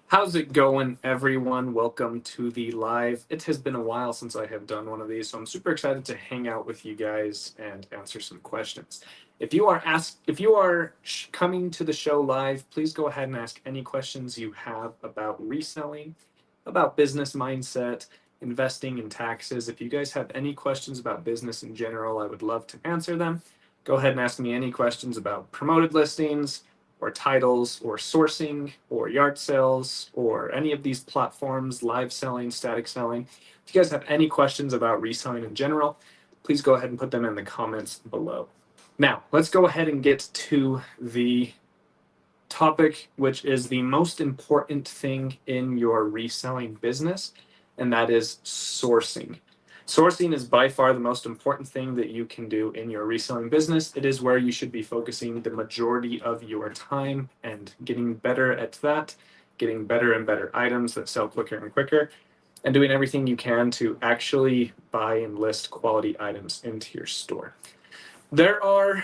How's it going, everyone? Welcome to the live. It has been a while since I have done one of these, so I'm super excited to hang out with you guys and answer some questions. If you are coming to the show live, please go ahead and ask any questions you have about reselling, about business mindset, investing, and taxes. If you guys have any questions about business in general, I would love to answer them. Go ahead and ask me any questions about promoted listings, or titles, or sourcing, or yard sales, or any of these platforms, live selling, static selling. If you guys have any questions about reselling in general, please go ahead and put them in the comments below. Now, let's go ahead and get to the topic, which is the most important thing in your reselling business, and that is sourcing. Sourcing is by far the most important thing that you can do in your reselling business. It is where you should be focusing the majority of your time and getting better at that, getting better and better items that sell quicker and quicker, and doing everything you can to actually buy and list quality items into your store. There are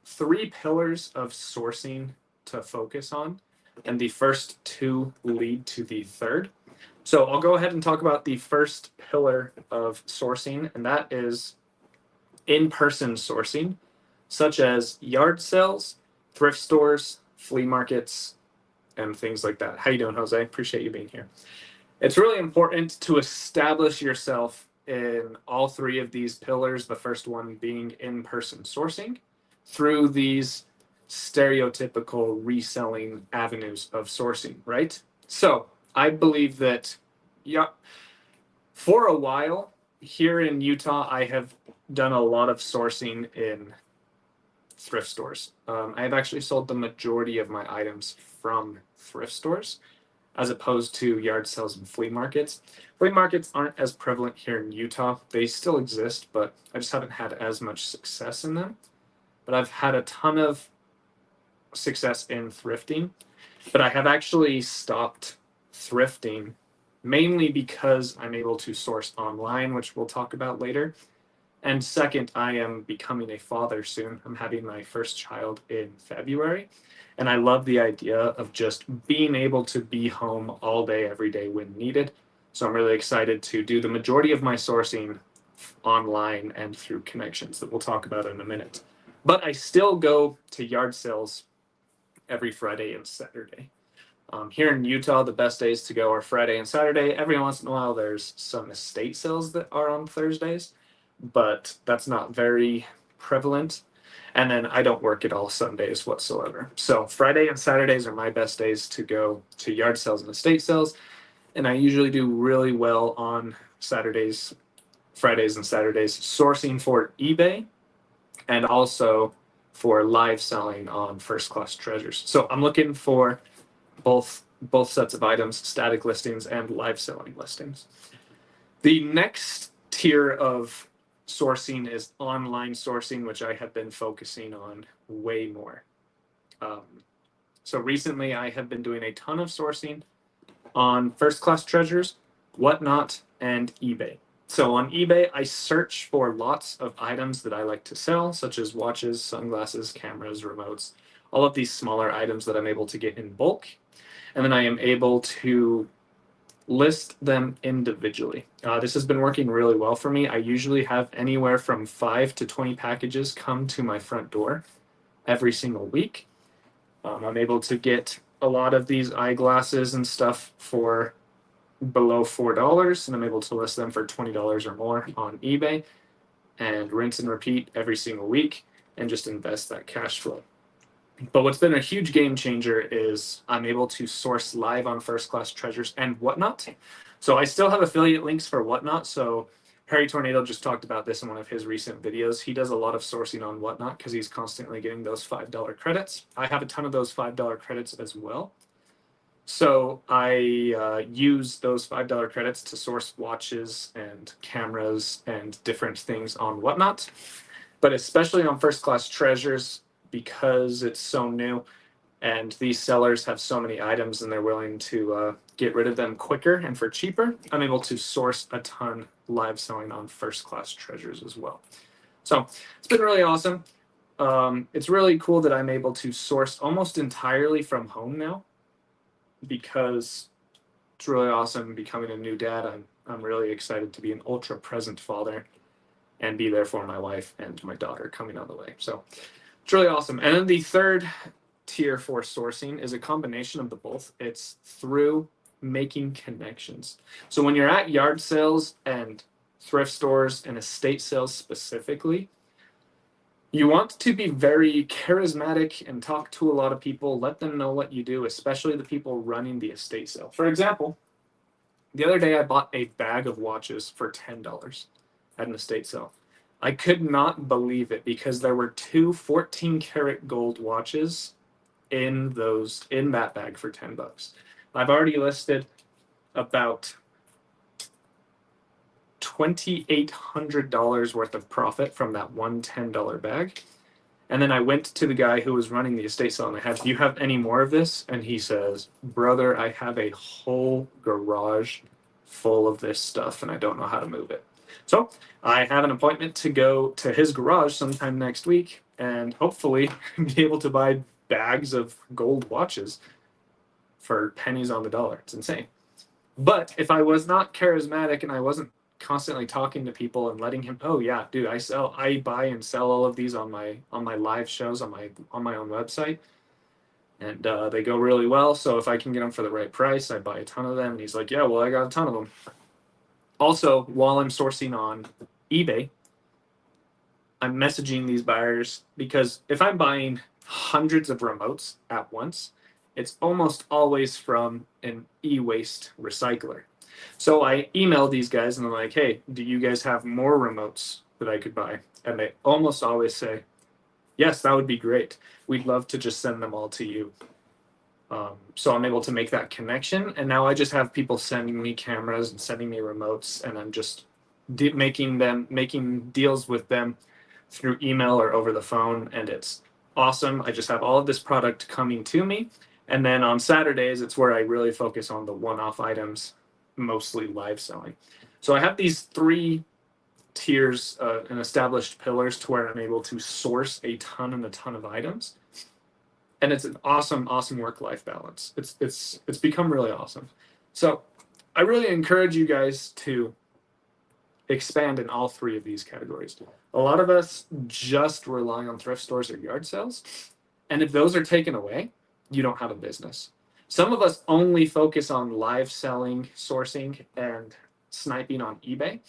3 pillars of sourcing to focus on, and the first 2 lead to the third. So I'll go ahead and talk about the first pillar of sourcing, and that is in-person sourcing, such as yard sales, thrift stores, flea markets, and things like that. How you doing, Jose? Appreciate you being here. It's really important to establish yourself in all 3 of these pillars, the first one being in-person sourcing, through these stereotypical reselling avenues of sourcing, right? So I believe that, yeah, for a while here in Utah, I have done a lot of sourcing in thrift stores. I've actually sold the majority of my items from thrift stores as opposed to yard sales and flea markets. Flea markets aren't as prevalent here in Utah. They still exist, but I just haven't had as much success in them. But I've had a ton of success in thrifting, but I have actually stopped thrifting mainly because I'm able to source online, which we'll talk about later. And second, I am becoming a father soon. I'm having my first child in February. And I love the idea of just being able to be home all day, every day when needed. So I'm really excited to do the majority of my sourcing online and through connections that we'll talk about in a minute. But I still go to yard sales every Friday and Saturday. Here in Utah, the best days to go are Friday and Saturday. Every once in a while, there's some estate sales that are on Thursdays, but that's not very prevalent. And then I don't work at all Sundays whatsoever. So Friday and Saturdays are my best days to go to yard sales and estate sales. And I usually do really well on Saturdays, Fridays, and Saturdays sourcing for eBay and also for live selling on First Class Treasures. So I'm looking for both sets of items, static listings and live selling listings. The next tier of sourcing is online sourcing, which I have been focusing on way more. So recently I have been doing a ton of sourcing on First Class Treasures, Whatnot, and eBay. So on eBay, I search for lots of items that I like to sell, such as watches, sunglasses, cameras, remotes, all of these smaller items that I'm able to get in bulk. And then I am able to list them individually. This has been working really well for me. I usually have anywhere from 5 to 20 packages come to my front door every single week. I'm able to get a lot of these eyeglasses and stuff for below $4, and I'm able to list them for $20 or more on eBay and rinse and repeat every single week and just invest that cash flow. But what's been a huge game changer is I'm able to source live on First Class Treasures and Whatnot. So I still have affiliate links for Whatnot. So Harry Tornado just talked about this in one of his recent videos. He does a lot of sourcing on Whatnot because he's constantly getting those $5 credits. I have a ton of those $5 credits as well. So I use those $5 credits to source watches and cameras and different things on Whatnot. But especially on First Class Treasures, because it's so new and these sellers have so many items and they're willing to get rid of them quicker and for cheaper, I'm able to source a ton live selling on First Class Treasures as well. So it's been really awesome. It's really cool that I'm able to source almost entirely from home now, because It's really awesome becoming a new dad. I'm really excited to be an ultra present father and be there for my wife and my daughter coming on the way. So it's really awesome. And then the third tier for sourcing is a combination of the both. It's through making connections. So when you're at yard sales and thrift stores and estate sales specifically, you want to be very charismatic and talk to a lot of people, let them know what you do, especially the people running the estate sale. For example, the other day I bought a bag of watches for $10 at an estate sale. I could not believe it because there were two 14-karat gold watches in that bag for $10. I've already listed about $2,800 worth of profit from that one $10 bag. And then I went to the guy who was running the estate sale and I had, do you have any more of this? And he says, brother, I have a whole garage full of this stuff and I don't know how to move it. So I have an appointment to go to his garage sometime next week and hopefully be able to buy bags of gold watches for pennies on the dollar. It's insane. But if I was not charismatic and I wasn't constantly talking to people and letting him, oh yeah, dude, I buy and sell all of these on my live shows on my own website, and they go really well. So if I can get them for the right price, I buy a ton of them. And he's like, yeah, well, I got a ton of them. Also, while I'm sourcing on eBay, I'm messaging these buyers because if I'm buying hundreds of remotes at once, it's almost always from an e-waste recycler. So I email these guys and I'm like, hey, do you guys have more remotes that I could buy? And they almost always say, yes, that would be great. We'd love to just send them all to you. So I'm able to make that connection. And now I just have people sending me cameras and sending me remotes. And I'm just making deals with them through email or over the phone. And it's awesome. I just have all of this product coming to me. And then on Saturdays, it's where I really focus on the one-off items, mostly live selling. So I have these three tiers and established pillars to where I'm able to source a ton of items. And it's an awesome work-life balance. It's become really awesome. So I really encourage you guys to expand in all three of these categories. A lot of us just rely on thrift stores or yard sales. And if those are taken away, you don't have a business. Some of us only focus on live selling, sourcing, and sniping on eBay.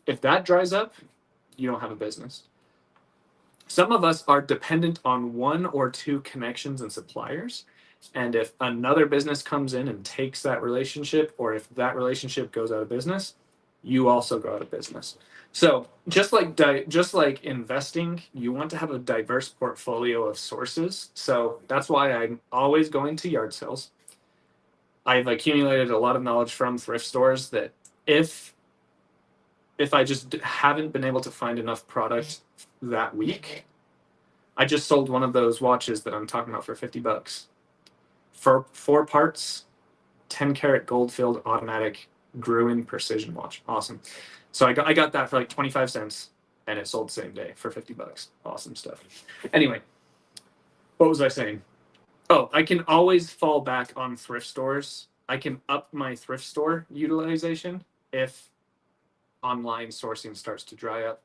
If that dries up, you don't have a business. Some of us are dependent on one or two connections and suppliers. And if another business comes in and takes that relationship, or if that relationship goes out of business, you also go out of business. So just like investing, you want to have a diverse portfolio of sources. So that's why I'm always going to yard sales. I've accumulated a lot of knowledge from thrift stores that if I just haven't been able to find enough product that week, I just sold one of those watches that I'm talking about for $50 for 4 parts, 10-karat gold-filled automatic Gruen precision watch. Awesome. So I got that for like 25 cents and it sold the same day for $50. Awesome stuff. Anyway, what was I saying? Oh, I can always fall back on thrift stores. I can up my thrift store utilization if online sourcing starts to dry up,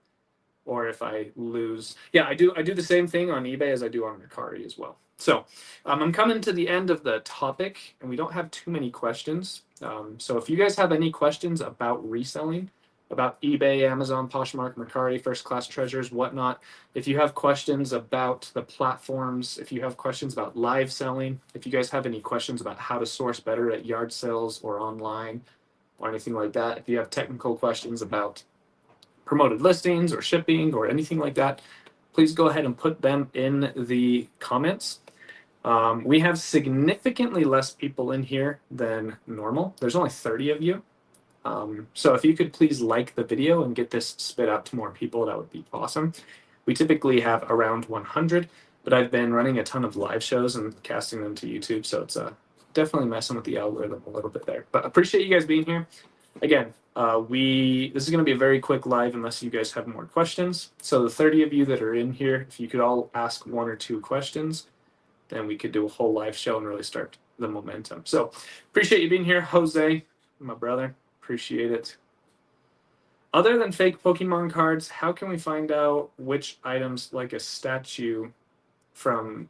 or if I lose. Yeah, I do the same thing on eBay as I do on Mercari as well. So I'm coming to the end of the topic, and we don't have too many questions. So if you guys have any questions about reselling, about eBay, Amazon, Poshmark, Mercari, First Class Treasures, whatnot, if you have questions about the platforms, if you have questions about live selling, if you guys have any questions about how to source better at yard sales or online or anything like that, if you have technical questions about promoted listings or shipping or anything like that, please go ahead and put them in the comments. We have significantly less people in here than normal. There's only 30 of you. So if you could please like the video and get this spit out to more people, that would be awesome. We typically have around 100, but I've been running a ton of live shows and casting them to YouTube, so it's definitely messing with the algorithm a little bit there. But appreciate you guys being here. Again, this is going to be a very quick live unless you guys have more questions. So the 30 of you that are in here, if you could all ask 1 or 2 questions, then we could do a whole live show and really start the momentum. So appreciate you being here, Jose, my brother. Appreciate it. Other than fake Pokemon cards, how can we find out which items, like a statue from...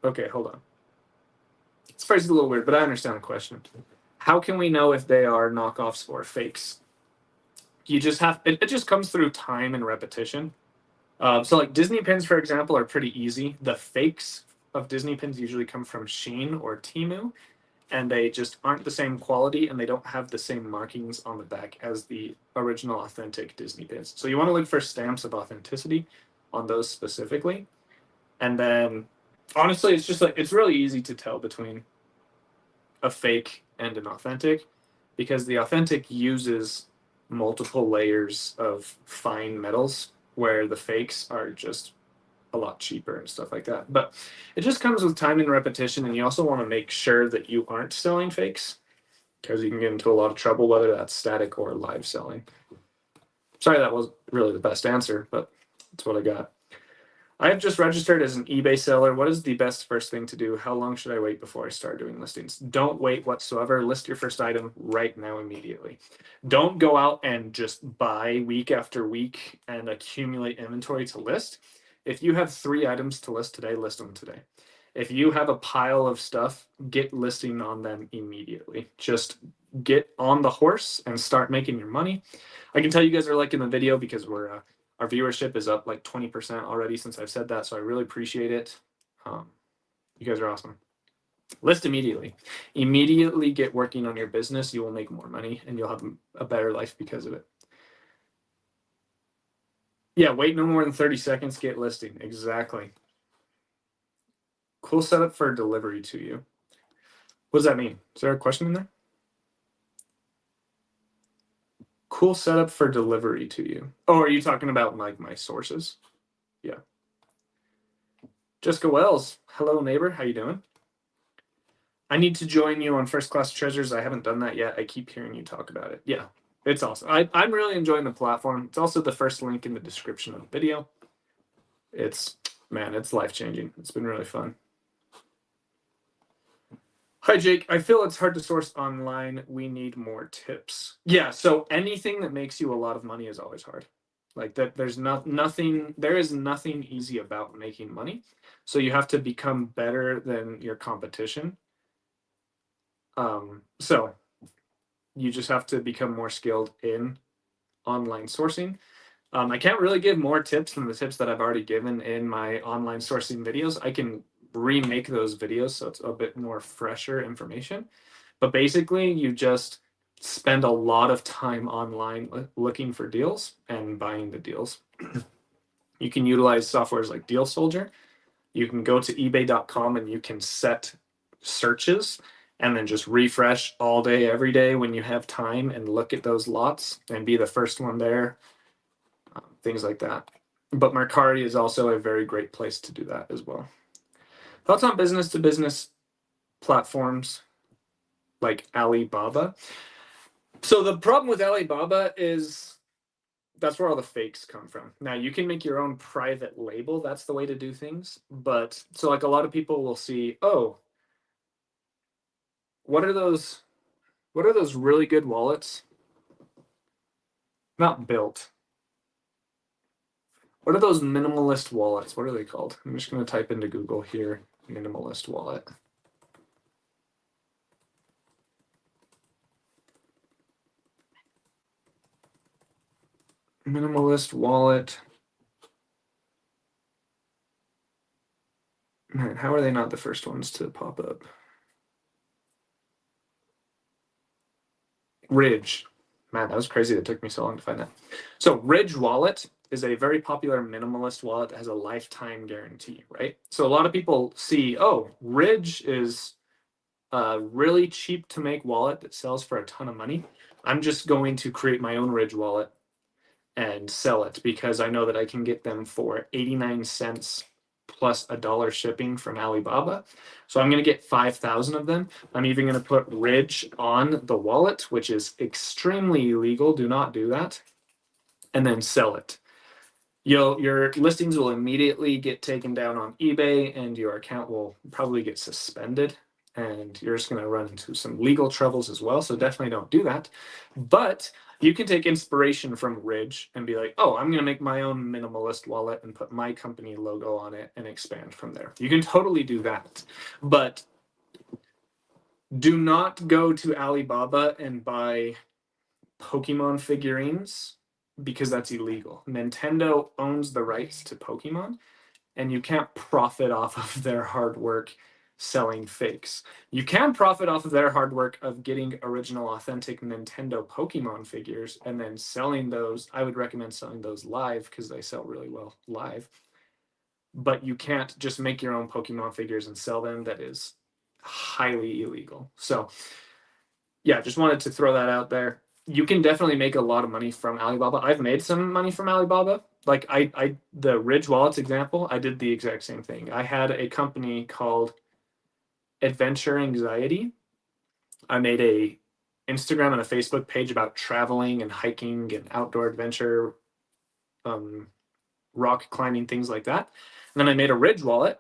Okay, hold on. This phrase is a little weird, but I understand the question. How can we know if they are knockoffs or fakes? You just have... It just comes through time and repetition. So like Disney pins, for example, are pretty easy. The fakes of Disney pins usually come from Shein or Temu, and they just aren't the same quality, and they don't have the same markings on the back as the original authentic Disney pins. So you want to look for stamps of authenticity on those specifically. And then honestly, it's just like, it's really easy to tell between a fake and an authentic, because the authentic uses multiple layers of fine metals, where the fakes are just a lot cheaper and stuff like that. But it just comes with time and repetition, and you also want to make sure that you aren't selling fakes, because you can get into a lot of trouble, whether that's static or live selling. Sorry, that wasn't really the best answer, but that's what I got. I have just registered as an eBay seller. What is the best first thing to do? How long should I wait before I start doing listings? Don't wait whatsoever. List your first item right now, immediately. Don't go out and just buy week after week and accumulate inventory to list. If you have 3 items to list today, list them today. If you have a pile of stuff, get listing on them immediately. Just get on the horse and start making your money. I can tell you guys are liking the video, because we're our viewership is up like 20% already since I've said that, so I really appreciate it. You guys are awesome. List immediately. Immediately get working on your business. You will make more money, and you'll have a better life because of it. Yeah, wait no more than 30 seconds, get listing. Exactly. Cool setup for delivery to you. What does that mean? Is there a question in there? Cool setup for delivery to you. Oh, are you talking about like my sources? Yeah. Jessica Wells, hello neighbor, how you doing? I need to join you on First Class Treasures. I haven't done that yet. I keep hearing you talk about it. Yeah, it's awesome. I'm really enjoying the platform. It's also the first link in the description of the video. It's life-changing. It's been really fun. Hi, Jake. I feel it's hard to source online. We need more tips. Yeah, so anything that makes you a lot of money is always hard. Like that, there is nothing easy about making money. So you have to become better than your competition. So you just have to become more skilled in online sourcing. I can't really give more tips than the tips that I've already given in my online sourcing videos. I can remake those videos so it's a bit more fresher information. But basically, you just spend a lot of time online looking for deals and buying the deals. You can utilize softwares like Deal Soldier. You can go to ebay.com and you can set searches and then just refresh all day, every day when you have time, and look at those lots and be the first one there, things like that. But Mercari is also a very great place to do that as well. Thoughts on business-to-business platforms like Alibaba? So the problem with Alibaba is that's where all the fakes come from. Now, you can make your own private label. That's the way to do things. But so like a lot of people will see, oh, what are those really good wallets? Not built. What are those minimalist wallets? What are they called? I'm just going to type into Google here, minimalist wallet. Minimalist wallet. Man, how are they not the first ones to pop up? Ridge. Man, that was crazy. That took me so long to find that. So Ridge Wallet is a very popular minimalist wallet that has a lifetime guarantee, right? So a lot of people see, oh, Ridge is a really cheap to make wallet that sells for a ton of money. I'm just going to create my own Ridge wallet and sell it, because I know that I can get them for 89 cents plus $1 shipping from Alibaba. So I'm going to get 5,000 of them. I'm even going to put Ridge on the wallet, which is extremely illegal. Do not do that. And then sell it. Your listings will immediately get taken down on eBay, and your account will probably get suspended. and you're just going to run into some legal troubles as well. So definitely don't do that. But you can take inspiration from Ridge and be like, oh, I'm going to make my own minimalist wallet and put my company logo on it and expand from there. You can totally do that. But do not go to Alibaba and buy Pokemon figurines because that's illegal. Nintendo owns the rights to Pokemon, and you can't profit off of their hard work selling fakes. You can profit off of their hard work of getting original, authentic Nintendo Pokemon figures and then selling those. I would recommend selling those live because they sell really well live. But you can't just make your own Pokemon figures and sell them. That is highly illegal. So yeah, just wanted to throw that out there. You can definitely make a lot of money from Alibaba. I've made some money from Alibaba. Like the Ridge Wallets example, I did the exact same thing. I had a company called Adventure Anxiety. I made a Instagram and a Facebook page about traveling and hiking and outdoor adventure, rock climbing, things like that. And then I made a Ridge wallet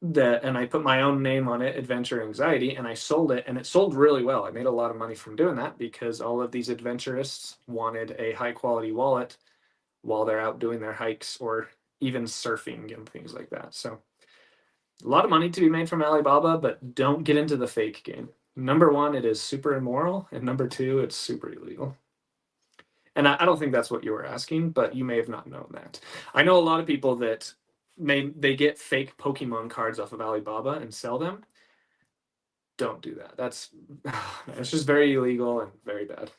and I put my own name on it, Adventure Anxiety, and I sold it, and it sold really well. I made a lot of money from doing that because all of these adventurists wanted a high quality wallet while they're out doing their hikes or even surfing and things like that. So a lot of money to be made from Alibaba, but don't get into the fake game. Number one, it is super immoral, and number two, it's super illegal. And I don't think that's what you were asking, but you may have not known that. I know a lot of people that they get fake Pokemon cards off of Alibaba and sell them. Don't do that. It's just very illegal and very bad.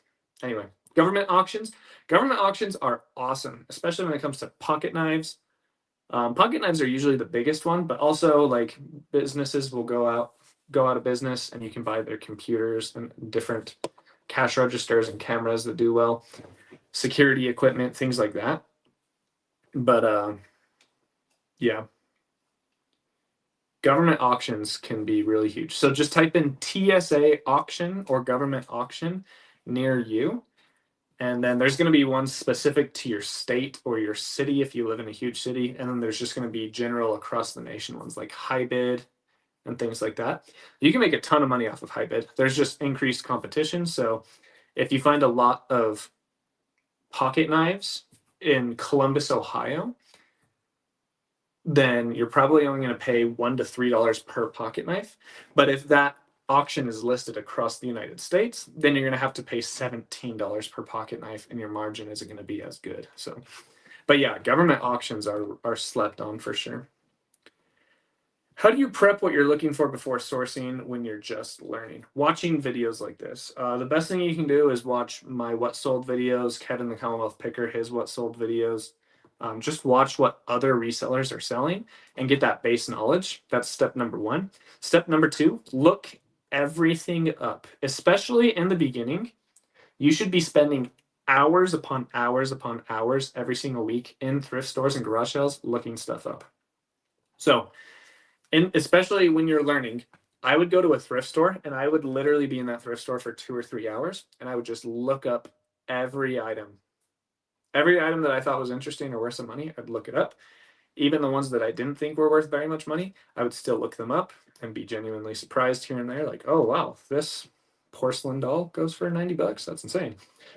Anyway, government auctions. Government auctions are awesome, especially when it comes to pocket knives. Pocket knives are usually the biggest one, but also like businesses will go out of business, and you can buy their computers and different cash registers and cameras that do well, security equipment, things like that. But yeah, government auctions can be really huge. So just type in TSA auction or government auction near you. And then there's going to be one specific to your state or your city if you live in a huge city. And then there's just going to be general across the nation ones like HiBid and things like that. You can make a ton of money off of HiBid. There's just increased competition. So if you find a lot of pocket knives in Columbus, Ohio, then you're probably only going to pay $1 to $3 per pocket knife. But if that auction is listed across the United States, then you're going to have to pay $17 per pocket knife, and your margin isn't going to be as good. So, but yeah, government auctions are slept on for sure. How do you prep what you're looking for before sourcing when you're just learning? Watching videos like this. The best thing you can do is watch my What Sold videos, Kevin the Commonwealth Picker, his What Sold videos. Just watch what other resellers are selling and get that base knowledge. That's step number one. Step number two, look everything up, especially in the beginning. You should be spending hours upon hours upon hours every single week in thrift stores and garage sales looking stuff up. So, especially when you're learning, I would go to a thrift store and I would literally be in that thrift store for 2 or 3 hours, and I would just look up every item. Every item that I thought was interesting or worth some money, I'd look it up. Even the ones that I didn't think were worth very much money, I would still look them up and be genuinely surprised here and there. Like, oh, wow, this porcelain doll goes for $90. That's insane.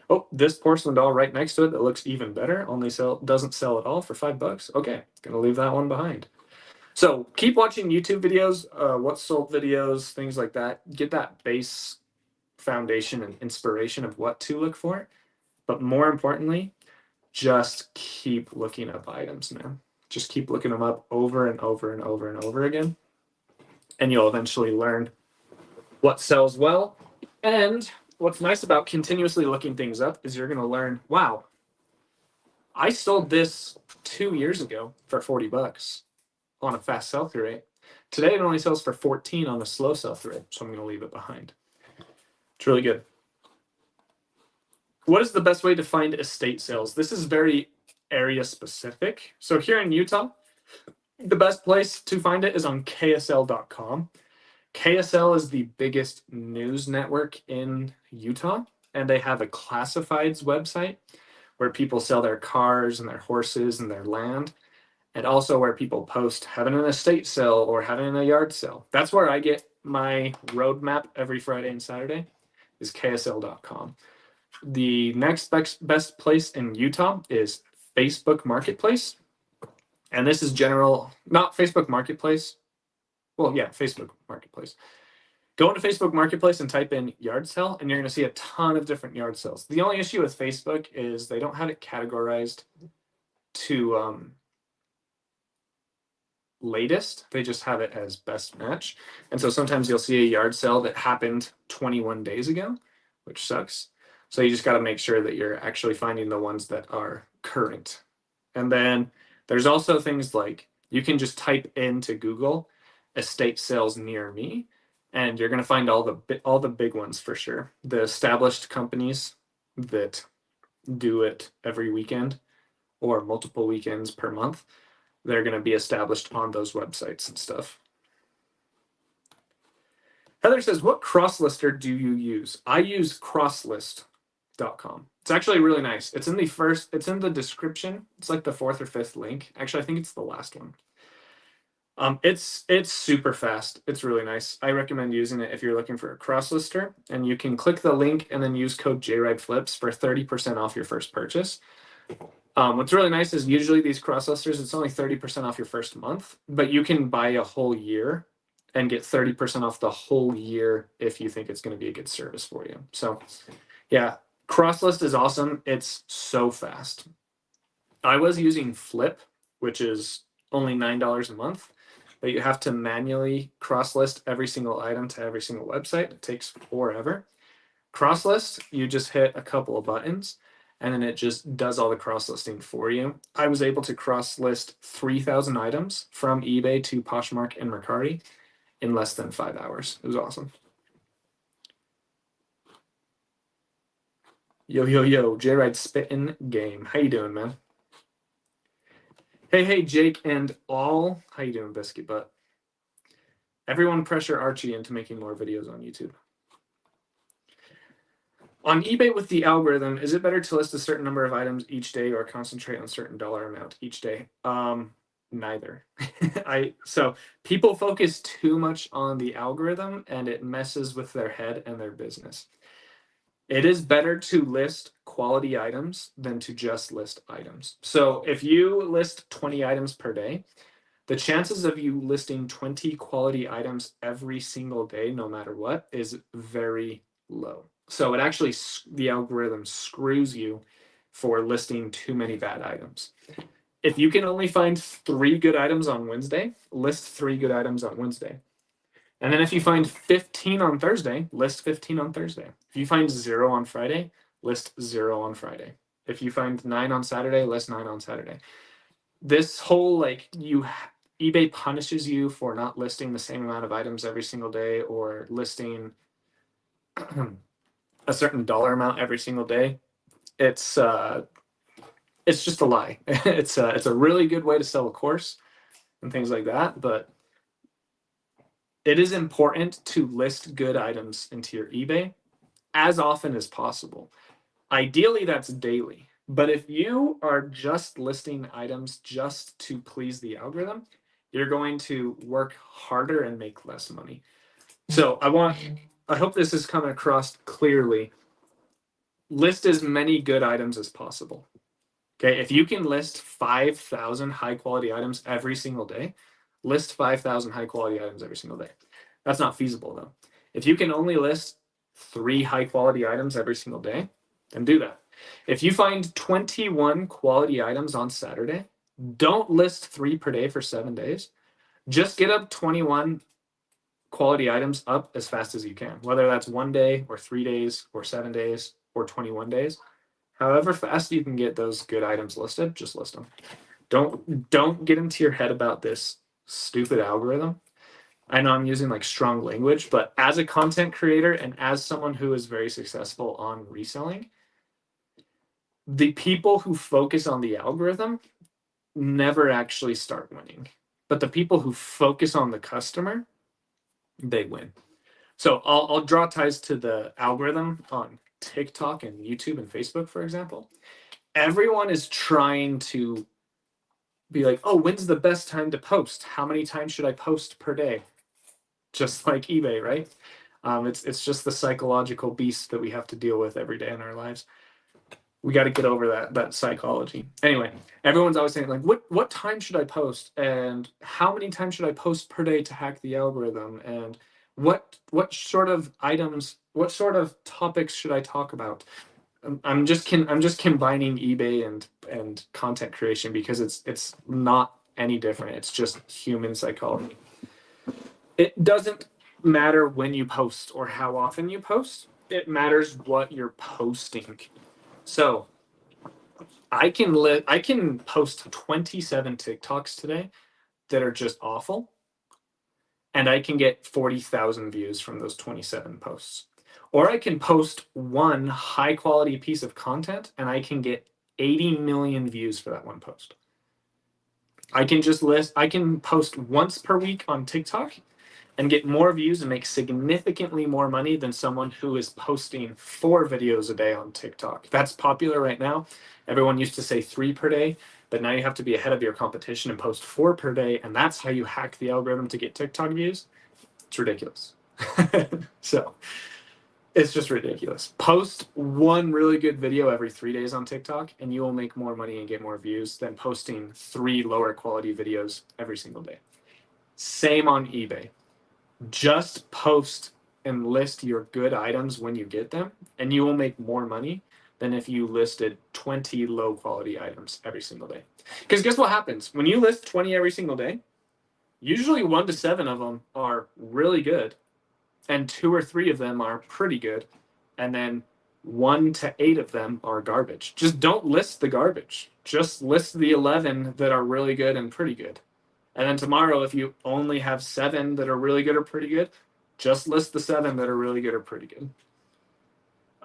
Oh, this porcelain doll right next to it that looks even better doesn't sell at all for $5. Okay, gonna leave that one behind. So keep watching YouTube videos, What Sold videos, things like that. Get that base foundation and inspiration of what to look for. But more importantly, just keep looking up items, man. Just keep looking them up over and over and over and over again. And you'll eventually learn what sells well. And what's nice about continuously looking things up is you're going to learn, wow, I sold this 2 years ago for $40 on a fast sell-through rate. Today it only sells for 14 on a slow sell-through rate, so I'm going to leave it behind. It's really good. What is the best way to find estate sales? This is very area specific. So here in Utah, the best place to find it is on KSL.com. KSL is the biggest news network in Utah, and they have a classifieds website where people sell their cars and their horses and their land. and also where people post having an estate sale or having a yard sale. That's where I get my roadmap every Friday and Saturday, is ksl.com. The next best place in Utah is Facebook Marketplace. And this is general, not Facebook Marketplace. Well, yeah, Facebook Marketplace. Go into Facebook Marketplace and type in yard sale, and you're going to see a ton of different yard sales. The only issue with Facebook is they don't have it categorized to latest. They just have it as best match. And so sometimes you'll see a yard sale that happened 21 days ago, which sucks. So you just got to make sure that you're actually finding the ones that are current. And then there's also things like you can just type into Google estate sales near me, and you're going to find all the big ones for sure. The established companies that do it every weekend or multiple weekends per month, they're going to be established on those websites and stuff. Heather says, what crosslister do you use? I use Crosslist.com. It's actually really nice. It's in the description. It's like the 4th or 5th link. Actually, I think it's the last one. It's super fast. It's really nice. I recommend using it if you're looking for a crosslister, and you can click the link and then use code JRideFlips for 30% off your first purchase. What's really nice is usually these crosslisters, it's only 30% off your first month, but you can buy a whole year and get 30% off the whole year if you think it's going to be a good service for you. So yeah, Crosslist is awesome. It's so fast. I was using Flip, which is only $9 a month, but you have to manually cross-list every single item to every single website. It takes forever. Crosslist, you just hit a couple of buttons, and then it just does all the cross-listing for you. I was able to cross-list 3,000 items from eBay to Poshmark and Mercari in less than 5 hours. It was awesome. Yo, J-Ride spittin' game. How you doing, man? Hey, Jake and all. How you doing, Biscuit Butt? Everyone pressure Archie into making more videos on YouTube. On eBay with the algorithm, is it better to list a certain number of items each day or concentrate on a certain dollar amount each day? Neither. So people focus too much on the algorithm, and it messes with their head and their business. It is better to list quality items than to just list items. So if you list 20 items per day, the chances of you listing 20 quality items every single day, no matter what, is very low. So it actually, the algorithm screws you for listing too many bad items. If you can only find 3 good items on Wednesday, list 3 good items on Wednesday. And then if you find 15 on Thursday, list 15 on Thursday. If you find 0 on Friday, list 0 on Friday. If you find 9 on Saturday, list 9 on Saturday. This whole, eBay punishes you for not listing the same amount of items every single day, or listing a certain dollar amount every single day. It's just a lie. It's a really good way to sell a course and things like that, but it is important to list good items into your eBay as often as possible. Ideally, that's daily. But if you are just listing items just to please the algorithm, you're going to work harder and make less money. So I hope this is coming across clearly. List as many good items as possible. Okay, if you can list 5,000 high quality items every single day, list 5,000 high quality items every single day. That's not feasible though. If you can only list 3 high quality items every single day, then do that. If you find 21 quality items on Saturday, don't list 3 per day for 7 days. Just get up 21 quality items up as fast as you can, whether that's 1 day or 3 days or 7 days or 21 days. However fast you can get those good items listed, just list them. Don't get into your head about this stupid algorithm. I know I'm using strong language, but as a content creator and as someone who is very successful on reselling, the people who focus on the algorithm never actually start winning. But the people who focus on the customer, they win. So I'll draw ties to the algorithm on TikTok and YouTube and Facebook, for example. Everyone is trying to be like, oh, when's the best time to post? How many times should I post per day? Just like eBay, right? It's just the psychological beast that we have to deal with every day in our lives. We got to get over that psychology. Anyway, everyone's always saying like, what time should I post, and how many times should I post per day to hack the algorithm, and what sort of items, what sort of topics should I talk about? I'm just combining eBay and content creation because it's not any different. It's just human psychology. It doesn't matter when you post or how often you post. It matters what you're posting. So I can post 27 TikToks today that are just awful, and I can get 40,000 views from those 27 posts. Or I can post one high quality piece of content and I can get 80 million views for that one post. I can post once per week on TikTok and get more views and make significantly more money than someone who is posting 4 videos a day on TikTok. That's popular right now. Everyone used to say 3 per day, but now you have to be ahead of your competition and post 4 per day, and that's how you hack the algorithm to get TikTok views. It's ridiculous. So it's just ridiculous. Post one really good video every 3 days on TikTok, and you will make more money and get more views than posting 3 lower quality videos every single day. Same on eBay. Just post and list your good items when you get them, and you will make more money than if you listed 20 low quality items every single day. Because guess what happens? When you list 20 every single day, usually 1 to 7 of them are really good, and 2 or 3 of them are pretty good, and then 1 to 8 of them are garbage. Just don't list the garbage. Just list the 11 that are really good and pretty good. And then tomorrow, if you only have 7 that are really good or pretty good, just list the 7 that are really good or pretty good.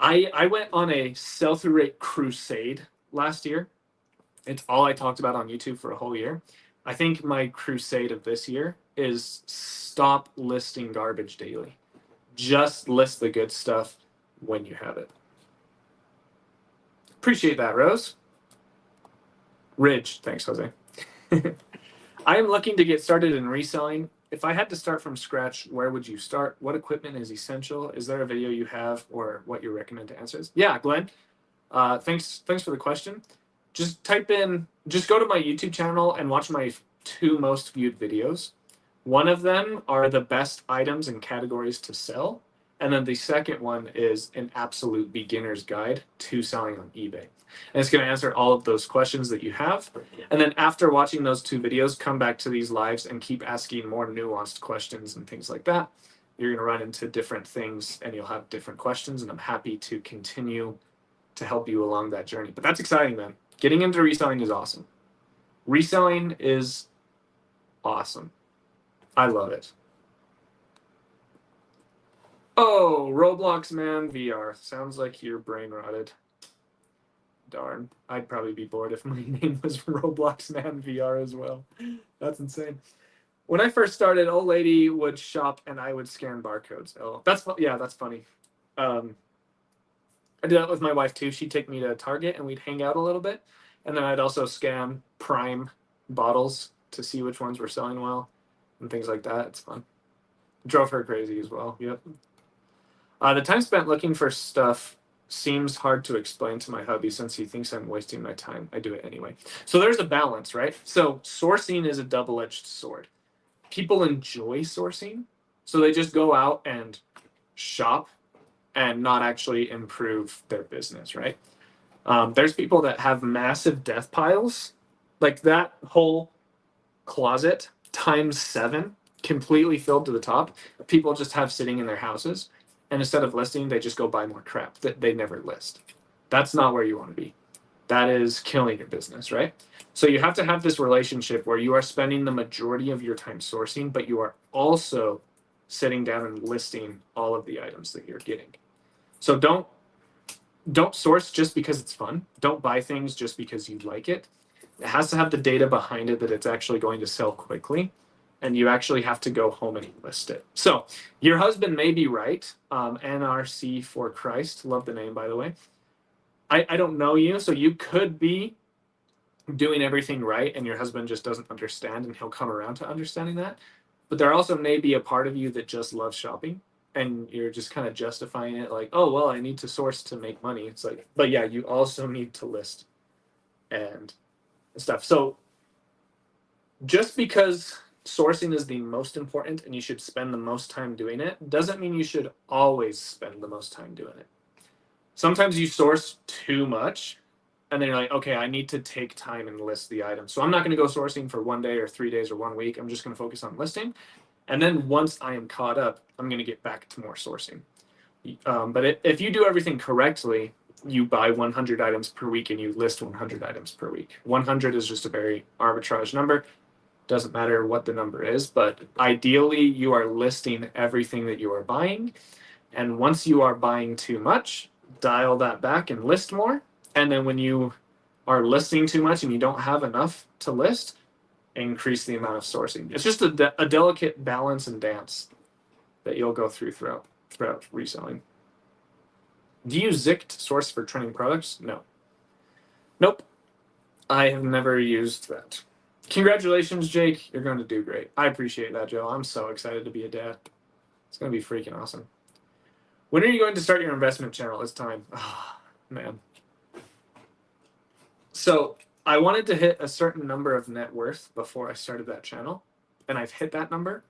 I went on a sell-through rate crusade last year. It's all I talked about on YouTube for a whole year. I think my crusade of this year is stop listing garbage daily. Just list the good stuff when you have it. Appreciate that, Rose. Ridge, thanks, Jose. I am looking to get started in reselling. If I had to start from scratch, where would you start? What equipment is essential? Is there a video you have or what you recommend to answers? Yeah, Glenn. Thanks for the question. Just go to my YouTube channel and watch my 2 most viewed videos. One of them are the best items and categories to sell. And then the second one is an absolute beginner's guide to selling on eBay. And it's going to answer all of those questions that you have. And then after watching those 2 videos, come back to these lives and keep asking more nuanced questions and things like that. You're going to run into different things and you'll have different questions. And I'm happy to continue to help you along that journey. But that's exciting, man. Getting into reselling is awesome. Reselling is awesome. I love it. Oh, Roblox Man VR. Sounds like you're brain rotted. Darn. I'd probably be bored if my name was Roblox Man VR as well. That's insane. When I first started, old lady would shop and I would scan barcodes. Oh, that's funny. I did that with my wife too. She'd take me to Target and we'd hang out a little bit. And then I'd also scan Prime bottles to see which ones were selling well and things like that. It's fun. Drove her crazy as well. Yep. The time spent looking for stuff seems hard to explain to my hubby since he thinks I'm wasting my time. I do it anyway. So there's a balance, right? So sourcing is a double-edged sword. People enjoy sourcing, so they just go out and shop and not actually improve their business, right? There's people that have massive death piles, like that whole closet times 7, completely filled to the top. People just have sitting in their houses. And instead of listing, they just go buy more crap that they never list. That's not where you want to be. That is killing your business, right? So you have to have this relationship where you are spending the majority of your time sourcing, but you are also sitting down and listing all of the items that you're getting. So don't source just because it's fun. Don't buy things just because you like it. It has to have the data behind it that it's actually going to sell quickly. And you actually have to go home and list it. So your husband may be right. NRC for Christ. Love the name, by the way. I don't know you, so you could be doing everything right and your husband just doesn't understand, and he'll come around to understanding that. But there also may be a part of you that just loves shopping, and you're just kind of justifying it like, oh, well, I need to source to make money. It's like, but yeah, you also need to list and stuff. So just because sourcing is the most important and you should spend the most time doing it doesn't mean you should always spend the most time doing it. Sometimes you source too much and then you're like, okay, I need to take time and list the items. So I'm not going to go sourcing for 1 day or 3 days or 1 week. I'm just going to focus on listing. And then once I am caught up, I'm going to get back to more sourcing. But if you do everything correctly, you buy 100 items per week and you list 100 items per week. 100 is just a very arbitrage number. Doesn't matter what the number is, but ideally you are listing everything that you are buying. And once you are buying too much, dial that back and list more. And then when you are listing too much and you don't have enough to list, increase the amount of sourcing. It's just a delicate balance and dance that you'll go throughout reselling. Do you Zict source for trending products? No. Nope. I have never used that. Congratulations, Jake. You're going to do great. I appreciate that, Joe. I'm so excited to be a dad. It's going to be freaking awesome. When are you going to start your investment channel? It's time. Oh, man. So I wanted to hit a certain number of net worth before I started that channel. And I've hit that number,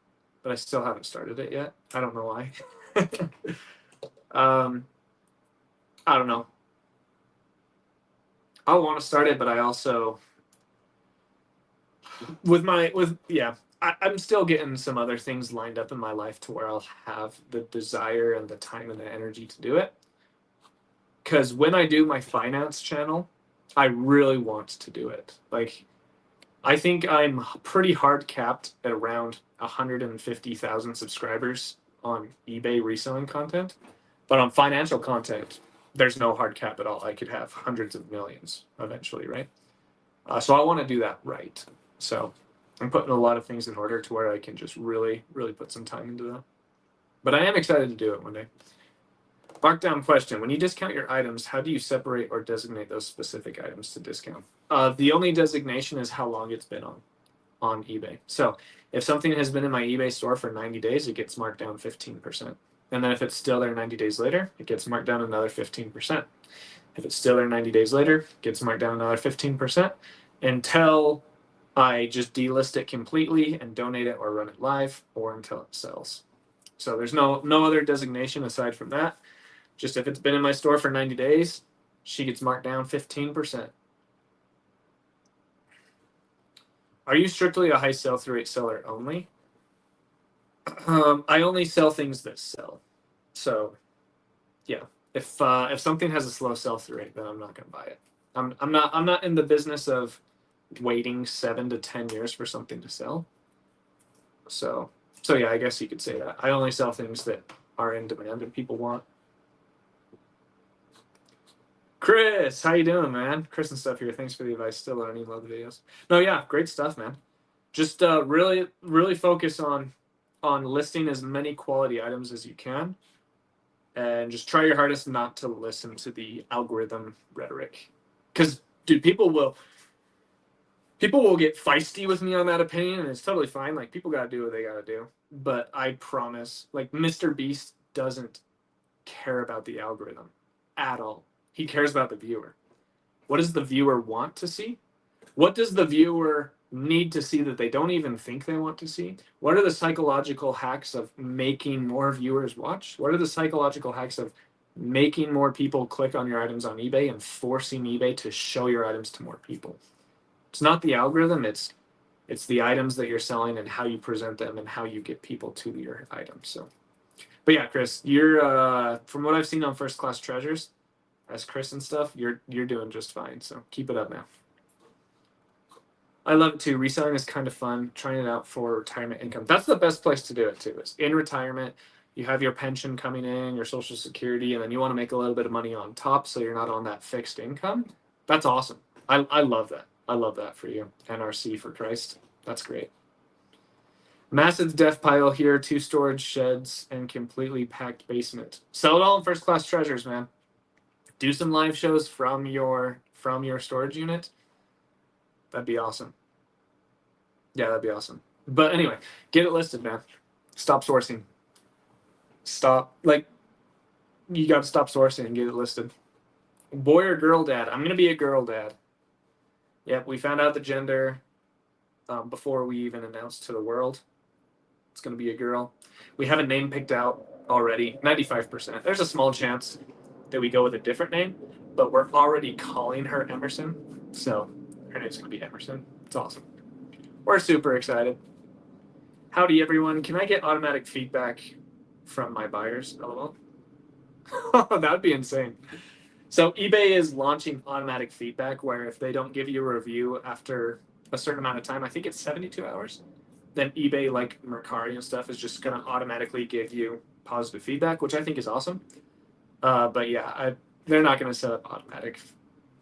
but I still haven't started it yet. I don't know why. I don't know. I want to start it, but I also I'm still getting some other things lined up in my life to where I'll have the desire and the time and the energy to do it. Because when I do my finance channel, I really want to do it. Like, I think I'm pretty hard capped at around 150,000 subscribers on eBay reselling content. But on financial content, there's no hard cap at all. I could have hundreds of millions eventually, right? So I want to do that right. So I'm putting a lot of things in order to where I can just really, really put some time into that. But I am excited to do it one day. Markdown question. When you discount your items, how do you separate or designate those specific items to discount? The only designation is how long it's been on eBay. So if something has been in my eBay store for 90 days, it gets marked down 15%. And then if it's still there 90 days later, it gets marked down another 15%. If it's still there 90 days later, it gets marked down another 15% until I just delist it completely and donate it or run it live, or until it sells. So there's no other designation aside from that. Just if it's been in my store for 90 days, she gets marked down 15%. Are you strictly a high sell-through rate seller only? I only sell things that sell. So, yeah. If something has a slow sell-through rate, then I'm not going to buy it. I'm not in the business of waiting 7 to 10 years for something to sell. So yeah, I guess you could say that. I only sell things that are in demand and people want. Chris, how you doing, man? Chris and stuff here. Thanks for the advice. Still learning. Love the videos. No, yeah, great stuff, man. Just really, really focus on listing as many quality items as you can, and just try your hardest not to listen to the algorithm rhetoric. Because, dude, people will get feisty with me on that opinion, and it's totally fine. Like, people gotta do what they gotta do. But I promise, like, Mr. Beast doesn't care about the algorithm at all. He cares about the viewer. What does the viewer want to see? What does the viewer need to see that they don't even think they want to see? What are the psychological hacks of making more viewers watch? What are the psychological hacks of making more people click on your items on eBay and forcing eBay to show your items to more people? It's not the algorithm, it's the items that you're selling and how you present them and how you get people to your items. So, but yeah, Chris, you're from what I've seen on First Class Treasures, as Chris and stuff, you're doing just fine. So keep it up now. I love it too. Reselling is kind of fun. Trying it out for retirement income. That's the best place to do it too. Is in retirement. You have your pension coming in, your Social Security, and then you want to make a little bit of money on top, so you're not on that fixed income. That's awesome. I love that. I love that for you. NRC for Christ. That's great. Massive death pile here, 2 storage sheds, and completely packed basement. Sell it all in First Class Treasures, man. Do some live shows from your storage unit. That'd be awesome. Yeah, that'd be awesome. But anyway, get it listed, man. Stop sourcing. Stop. Like, you got to stop sourcing and get it listed. Boy or girl dad? I'm going to be a girl dad. Yep, we found out the gender before we even announced to the world. It's going to be a girl. We have a name picked out already, 95%. There's a small chance that we go with a different name, but we're already calling her Emerson. So her name's going to be Emerson. It's awesome. We're super excited. Howdy, everyone. Can I get automatic feedback from my buyers? LOL. That would be insane. So eBay is launching automatic feedback where if they don't give you a review after a certain amount of time, I think it's 72 hours, then eBay, like Mercari and stuff, is just going to automatically give you positive feedback, which I think is awesome. But yeah, they're not going to set up automatic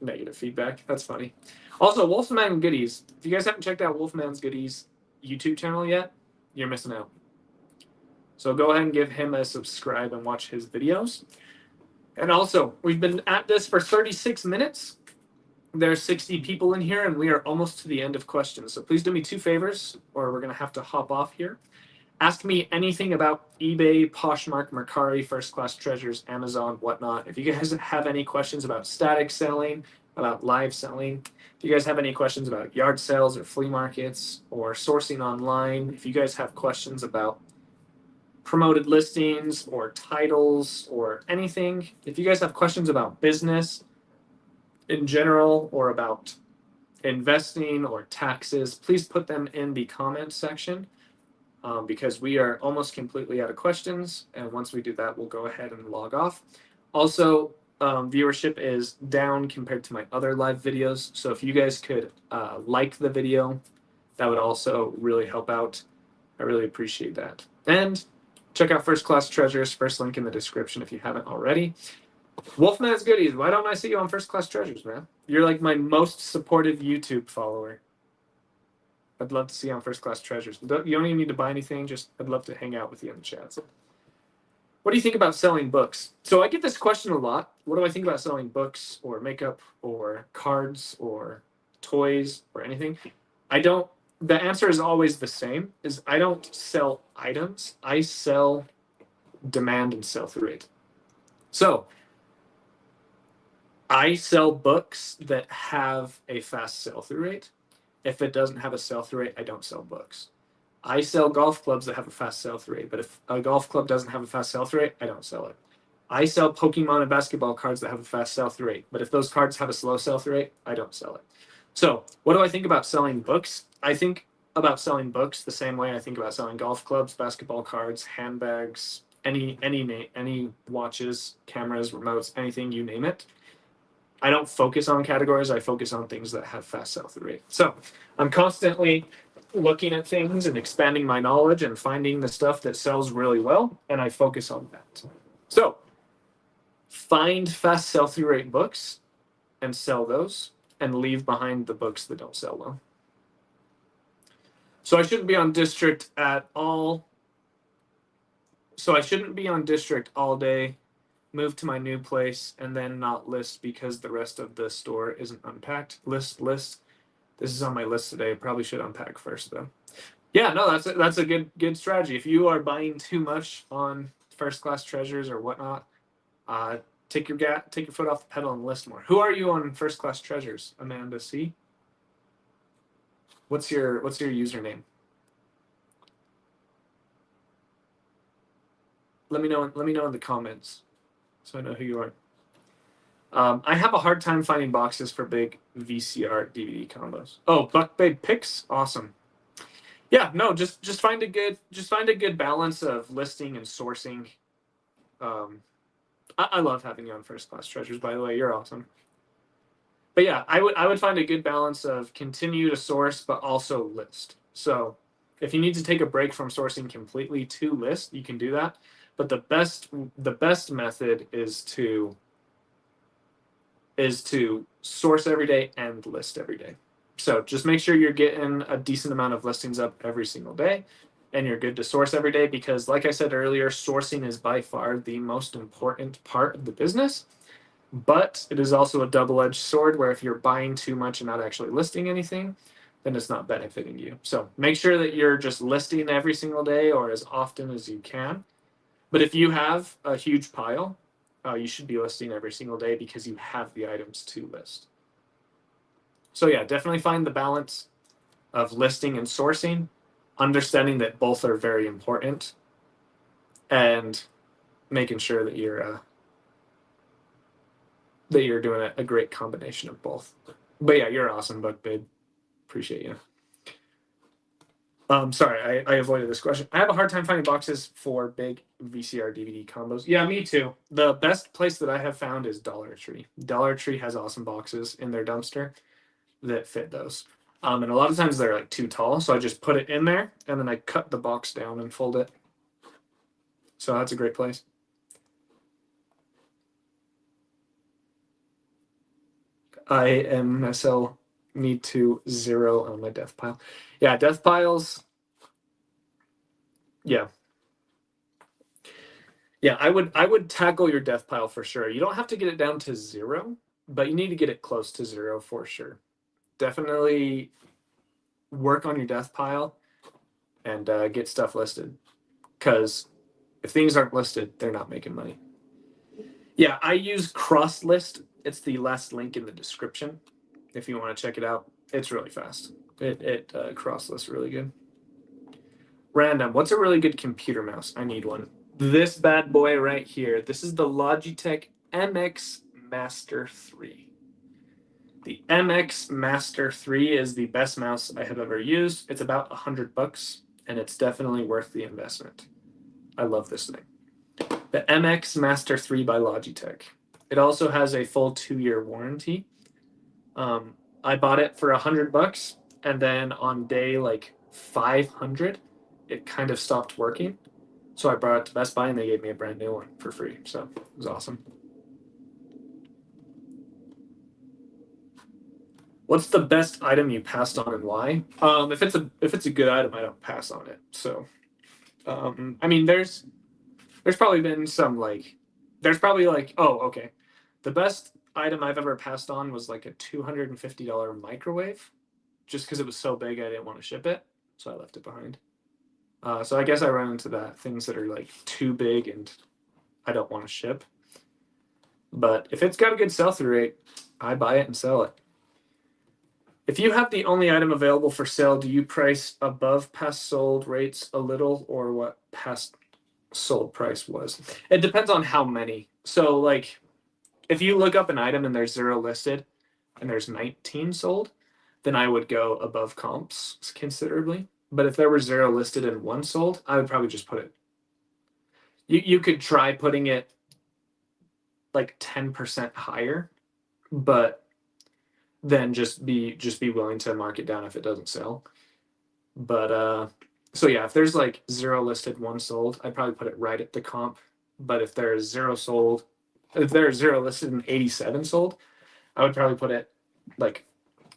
negative feedback. That's funny. Also, Wolfman Goodies. If you guys haven't checked out Wolfman's Goodies YouTube channel yet, you're missing out. So go ahead and give him a subscribe and watch his videos. And also, we've been at this for 36 minutes. There's 60 people in here, and we are almost to the end of questions. So please do me 2 favors, or we're going to have to hop off here. Ask me anything about eBay, Poshmark, Mercari, First Class Treasures, Amazon, whatnot. If you guys have any questions about static selling, about live selling, if you guys have any questions about yard sales or flea markets or sourcing online, if you guys have questions about promoted listings or titles or anything, if you guys have questions about business in general or about investing or taxes, please put them in the comments section because we are almost completely out of questions. And once we do that, we'll go ahead and log off. Also, viewership is down compared to my other live videos. So if you guys could like the video, that would also really help out. I really appreciate that. And check out First Class Treasures, first link in the description if you haven't already. Wolfman's Goodies, why don't I see you on First Class Treasures, man? You're like my most supportive YouTube follower. I'd love to see you on First Class Treasures. You don't even need to buy anything, just I'd love to hang out with you in the chat. So, what do you think about selling books? So I get this question a lot. What do I think about selling books or makeup or cards or toys or anything? The answer is always the same, is I don't sell items. I sell demand and sell-through rate. So I sell books that have a fast sell-through rate. If it doesn't have a sell-through rate, I don't sell books. I sell golf clubs that have a fast sell-through rate, but if a golf club doesn't have a fast sell-through rate, I don't sell it. I sell Pokemon and basketball cards that have a fast sell-through rate, but if those cards have a slow sell-through rate, I don't sell it. So what do I think about selling books? I think about selling books the same way I think about selling golf clubs, basketball cards, handbags, any watches, cameras, remotes, anything, you name it. I don't focus on categories. I focus on things that have fast sell-through rate. So I'm constantly looking at things and expanding my knowledge and finding the stuff that sells really well, and I focus on that. So find fast sell-through rate books and sell those, and leave behind the books that don't sell well. So I shouldn't be on district at all. So I shouldn't be on district all day, move to my new place, and then not list because the rest of the store isn't unpacked. List. This is on my list today. Probably should unpack first though. Yeah, no, that's a good strategy. If you are buying too much on First Class Treasures or whatnot, take your foot off the pedal and list more. Who are you on First Class Treasures, Amanda C? What's your username? Let me know in the comments so I know who you are. I have a hard time finding boxes for big VCR DVD combos. Oh, Buck Babe Picks, awesome. Yeah, no, just find a good balance of listing and sourcing. I love having you on First Class Treasures, by the way. You're awesome. But yeah, I would find a good balance of continue to source but also list. So if you need to take a break from sourcing completely to list, you can do that. But the best method is to source every day and list every day. So just make sure you're getting a decent amount of listings up every single day, and you're good to source every day because, like I said earlier, sourcing is by far the most important part of the business. but it is also a double-edged sword where if you're buying too much and not actually listing anything, then it's not benefiting you. So make sure that you're just listing every single day or as often as you can. But if you have a huge pile, you should be listing every single day because you have the items to list. So yeah, definitely find the balance of listing and sourcing, understanding that both are very important, and making sure that you're doing a great combination of both. But yeah, you're awesome, Buck Babe. Appreciate you. Sorry, I avoided this question. I have a hard time finding boxes for big VCR DVD combos. Yeah, me too. The best place that I have found is Dollar Tree. Dollar Tree has awesome boxes in their dumpster that fit those. And a lot of times they're like too tall, so I just put it in there and then I cut the box down and fold it. So that's a great place. IMSL need to 0 on my death pile. Yeah, death piles. Yeah. Yeah, I would tackle your death pile for sure. You don't have to get it down to 0, but you need to get it close to 0 for sure. Definitely work on your death pile and get stuff listed. Because if things aren't listed, they're not making money. Yeah, I use Crosslist. It's the last link in the description. If you want to check it out, it's really fast. It Crosslists really good. Random. What's a really good computer mouse? I need one. This bad boy right here. This is the Logitech MX Master 3. The MX Master 3 is the best mouse I have ever used. It's about $100, and it's definitely worth the investment. I love this thing. The MX Master 3 by Logitech. It also has a full 2-year warranty. I bought it for $100, and then on day like 500, it kind of stopped working. So I brought it to Best Buy, and they gave me a brand new one for free. So it was awesome. What's the best item you passed on and why? If it's a good item, I don't pass on it. So, I mean, there's probably been some like, there's probably like, oh, okay, the best item I've ever passed on was like a $250 microwave, just because it was so big I didn't want to ship it, so I left it behind. So I guess I run into that, things that are like too big and I don't want to ship. But if it's got a good sell-through rate, I buy it and sell it. If you have the only item available for sale, do you price above past sold rates a little, or what past sold price was? It depends on how many. So like if you look up an item and there's 0 listed and there's 19 sold, then I would go above comps considerably. But if there were 0 listed and 1 sold, I would probably just put it. You could try putting it like 10% higher, but then just be willing to mark it down if it doesn't sell. But so yeah, if there's like 0 listed, 1 sold, I'd probably put it right at the comp. But if there's 0 sold, if there's 0 listed and 87 sold, I would probably put it like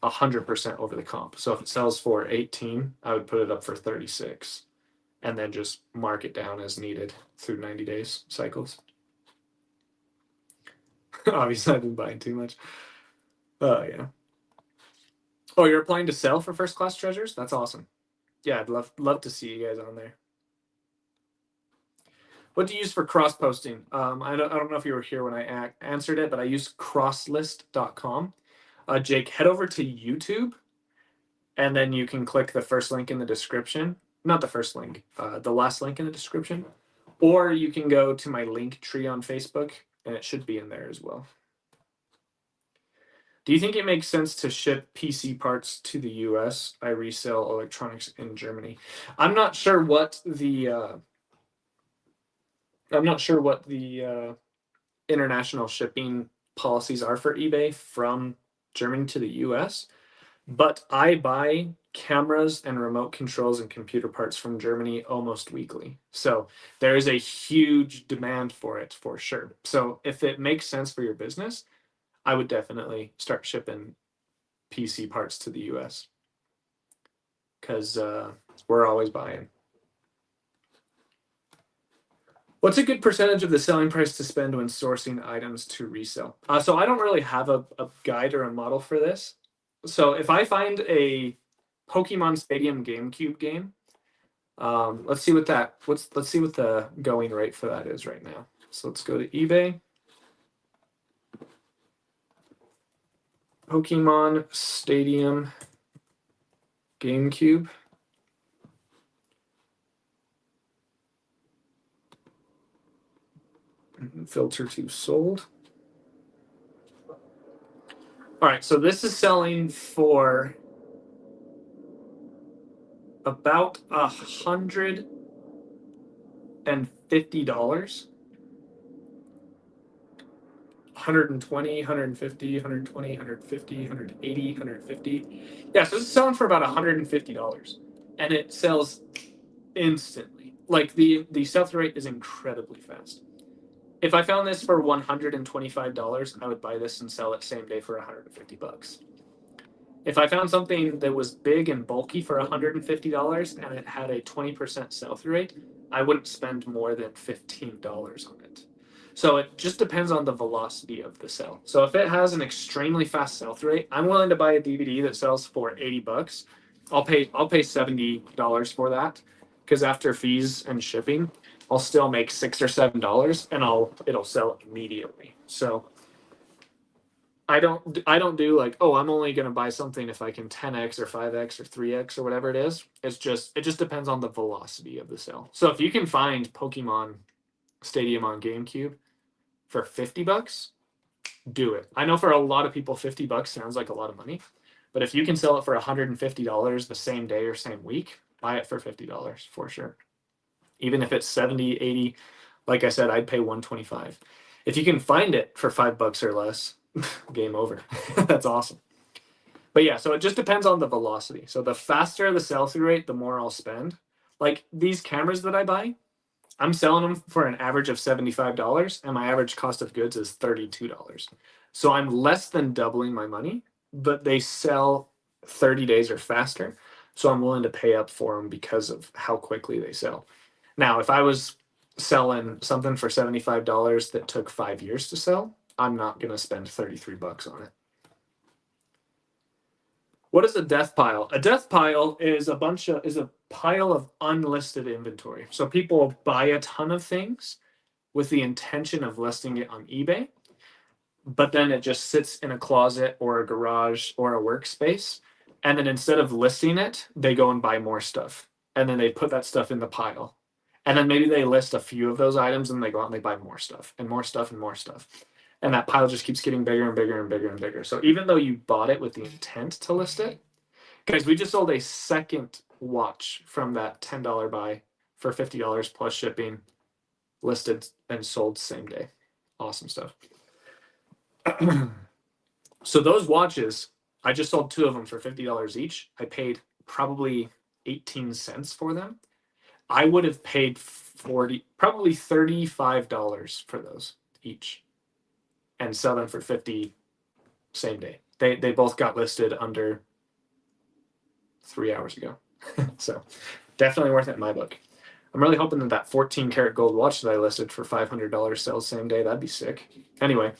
100% over the comp. So if it sells for 18, I would put it up for 36, and then just mark it down as needed through 90 days cycles. Obviously, I've been buying too much. Oh yeah. Oh, you're applying to sell for first class treasures? That's awesome. Yeah, I'd love to see you guys on there. What do you use for cross posting? I don't know if you were here when I answered it, but I use crosslist.com. Jake, head over to YouTube, and then you can click the first link in the description. Not the first link, the last link in the description. Or you can go to my link tree on Facebook, and it should be in there as well. Do you think it makes sense to ship PC parts to the US? I resell electronics in Germany. I'm not sure what the international shipping policies are for eBay from Germany to the US, but I buy cameras and remote controls and computer parts from Germany almost weekly. So there is a huge demand for it for sure. So if it makes sense for your business, I would definitely start shipping PC parts to the US because we're always buying. What's a good percentage of the selling price to spend when sourcing items to resell? So I don't really have a guide or a model for this. So if I find a Pokemon Stadium GameCube game, let's see what the going rate for that is right now. So let's go to eBay. Pokemon Stadium GameCube. Filter to sold. All right, so this is selling for about $150. 120, 150, 120, 150, 180, 150. Yeah, so this is selling for about $150. And it sells instantly. Like the sell-through rate is incredibly fast. If I found this for $125, I would buy this and sell it same day for $150. If I found something that was big and bulky for $150 and it had a 20% sell-through rate, I wouldn't spend more than $15 on it. So it just depends on the velocity of the sell. So if it has an extremely fast sell-through rate, I'm willing to buy a DVD that sells for $80. I'll pay $70 for that, because after fees and shipping, I'll still make $6 or $7, and it'll sell immediately. So I don't do like, oh, I'm only gonna buy something if I can 10x or 5x or 3x or whatever it is. It just depends on the velocity of the sale. So if you can find Pokemon Stadium on GameCube for $50, do it. I know for a lot of people, $50 sounds like a lot of money, but if you can sell it for $150 the same day or same week, buy it for $50 for sure. Even if it's 70, 80, like I said, I'd pay 125. If you can find it for $5 or less, game over. That's awesome. But yeah, so it just depends on the velocity. So the faster the sell-through rate, the more I'll spend. Like these cameras that I buy, I'm selling them for an average of $75, and my average cost of goods is $32. So I'm less than doubling my money, but they sell 30 days or faster. So I'm willing to pay up for them because of how quickly they sell. Now, if I was selling something for $75 that took 5 years to sell, I'm not going to spend $33 on it. What is a death pile? A death pile is a pile of unlisted inventory. So people buy a ton of things with the intention of listing it on eBay, but then it just sits in a closet or a garage or a workspace. And then instead of listing it, they go and buy more stuff. And then they put that stuff in the pile. And then maybe they list a few of those items and they go out and they buy more stuff and more stuff and more stuff. And that pile just keeps getting bigger and bigger and bigger and bigger. So even though you bought it with the intent to list it, guys, we just sold a second watch from that $10 buy for $50 plus shipping, listed and sold same day. Awesome stuff. So those watches, I just sold 2 of them for $50 each. I paid probably 18 cents for them. I would have paid probably $35 for those each, and sell them for $50 same day. They both got listed under 3 hours ago. So definitely worth it in my book. I'm really hoping that 14 karat gold watch that I listed for $500 sells same day. That'd be sick. Anyway,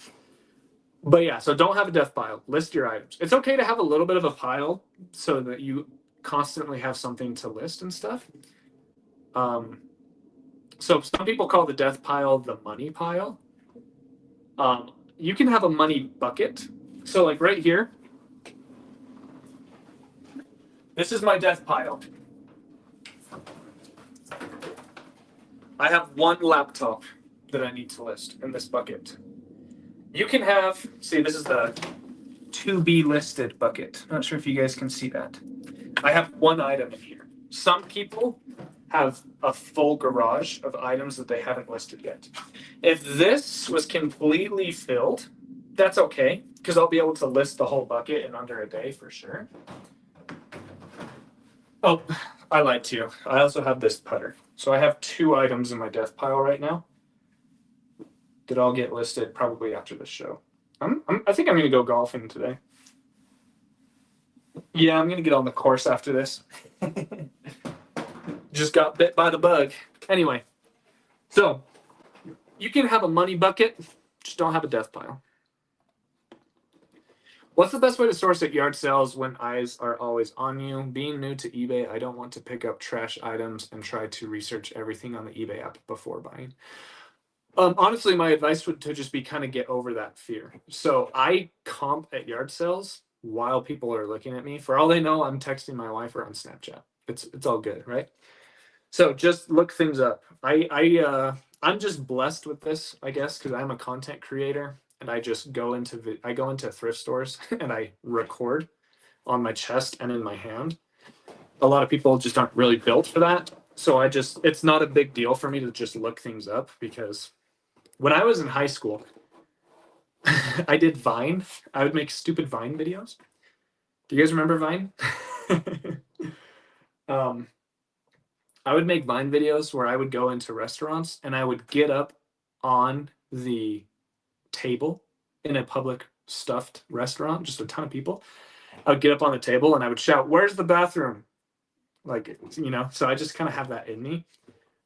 but yeah, so don't have a death pile. List your items. It's okay to have a little bit of a pile so that you constantly have something to list and stuff. So some people call the death pile the money pile. You can have a money bucket. So like right here, this is my death pile. I have one laptop that I need to list in this bucket. You can have, see, this is the to be listed bucket. Not sure if you guys can see that. I have one item in here. Some people have a full garage of items that they haven't listed yet. If this was completely filled, that's okay, because I'll be able to list the whole bucket in under a day for sure. Oh, I lied to you. I also have this putter. So I have 2 items in my death pile right now that I'll get listed probably after the show. I think I'm going to go golfing today. Yeah, I'm going to get on the course after this. Just got bit by the bug. Anyway, so You can have a money bucket, just don't have a death pile. What's the best way to source at yard sales when eyes are always on you? Being new to eBay, I don't want to pick up trash items and try to research everything on the eBay app before buying. Honestly, my advice would to just be kind of get over that fear. So I comp at yard sales while people are looking at me. For all they know, I'm texting my wife or on Snapchat. It's all good, right? So just look things up. I'm just blessed with this, I guess, because I'm a content creator and I just go into thrift stores and I record on my chest and in my hand. A lot of people just aren't really built for that. So it's not a big deal for me to just look things up, because when I was in high school, I did Vine. I would make stupid Vine videos. Do you guys remember Vine? um, I would make Vine videos where I would go into restaurants and I would get up on the table in a public stuffed restaurant, just a ton of people. I would get up on the table and I would shout, "Where's the bathroom?" Like, so I just kind of have that in me.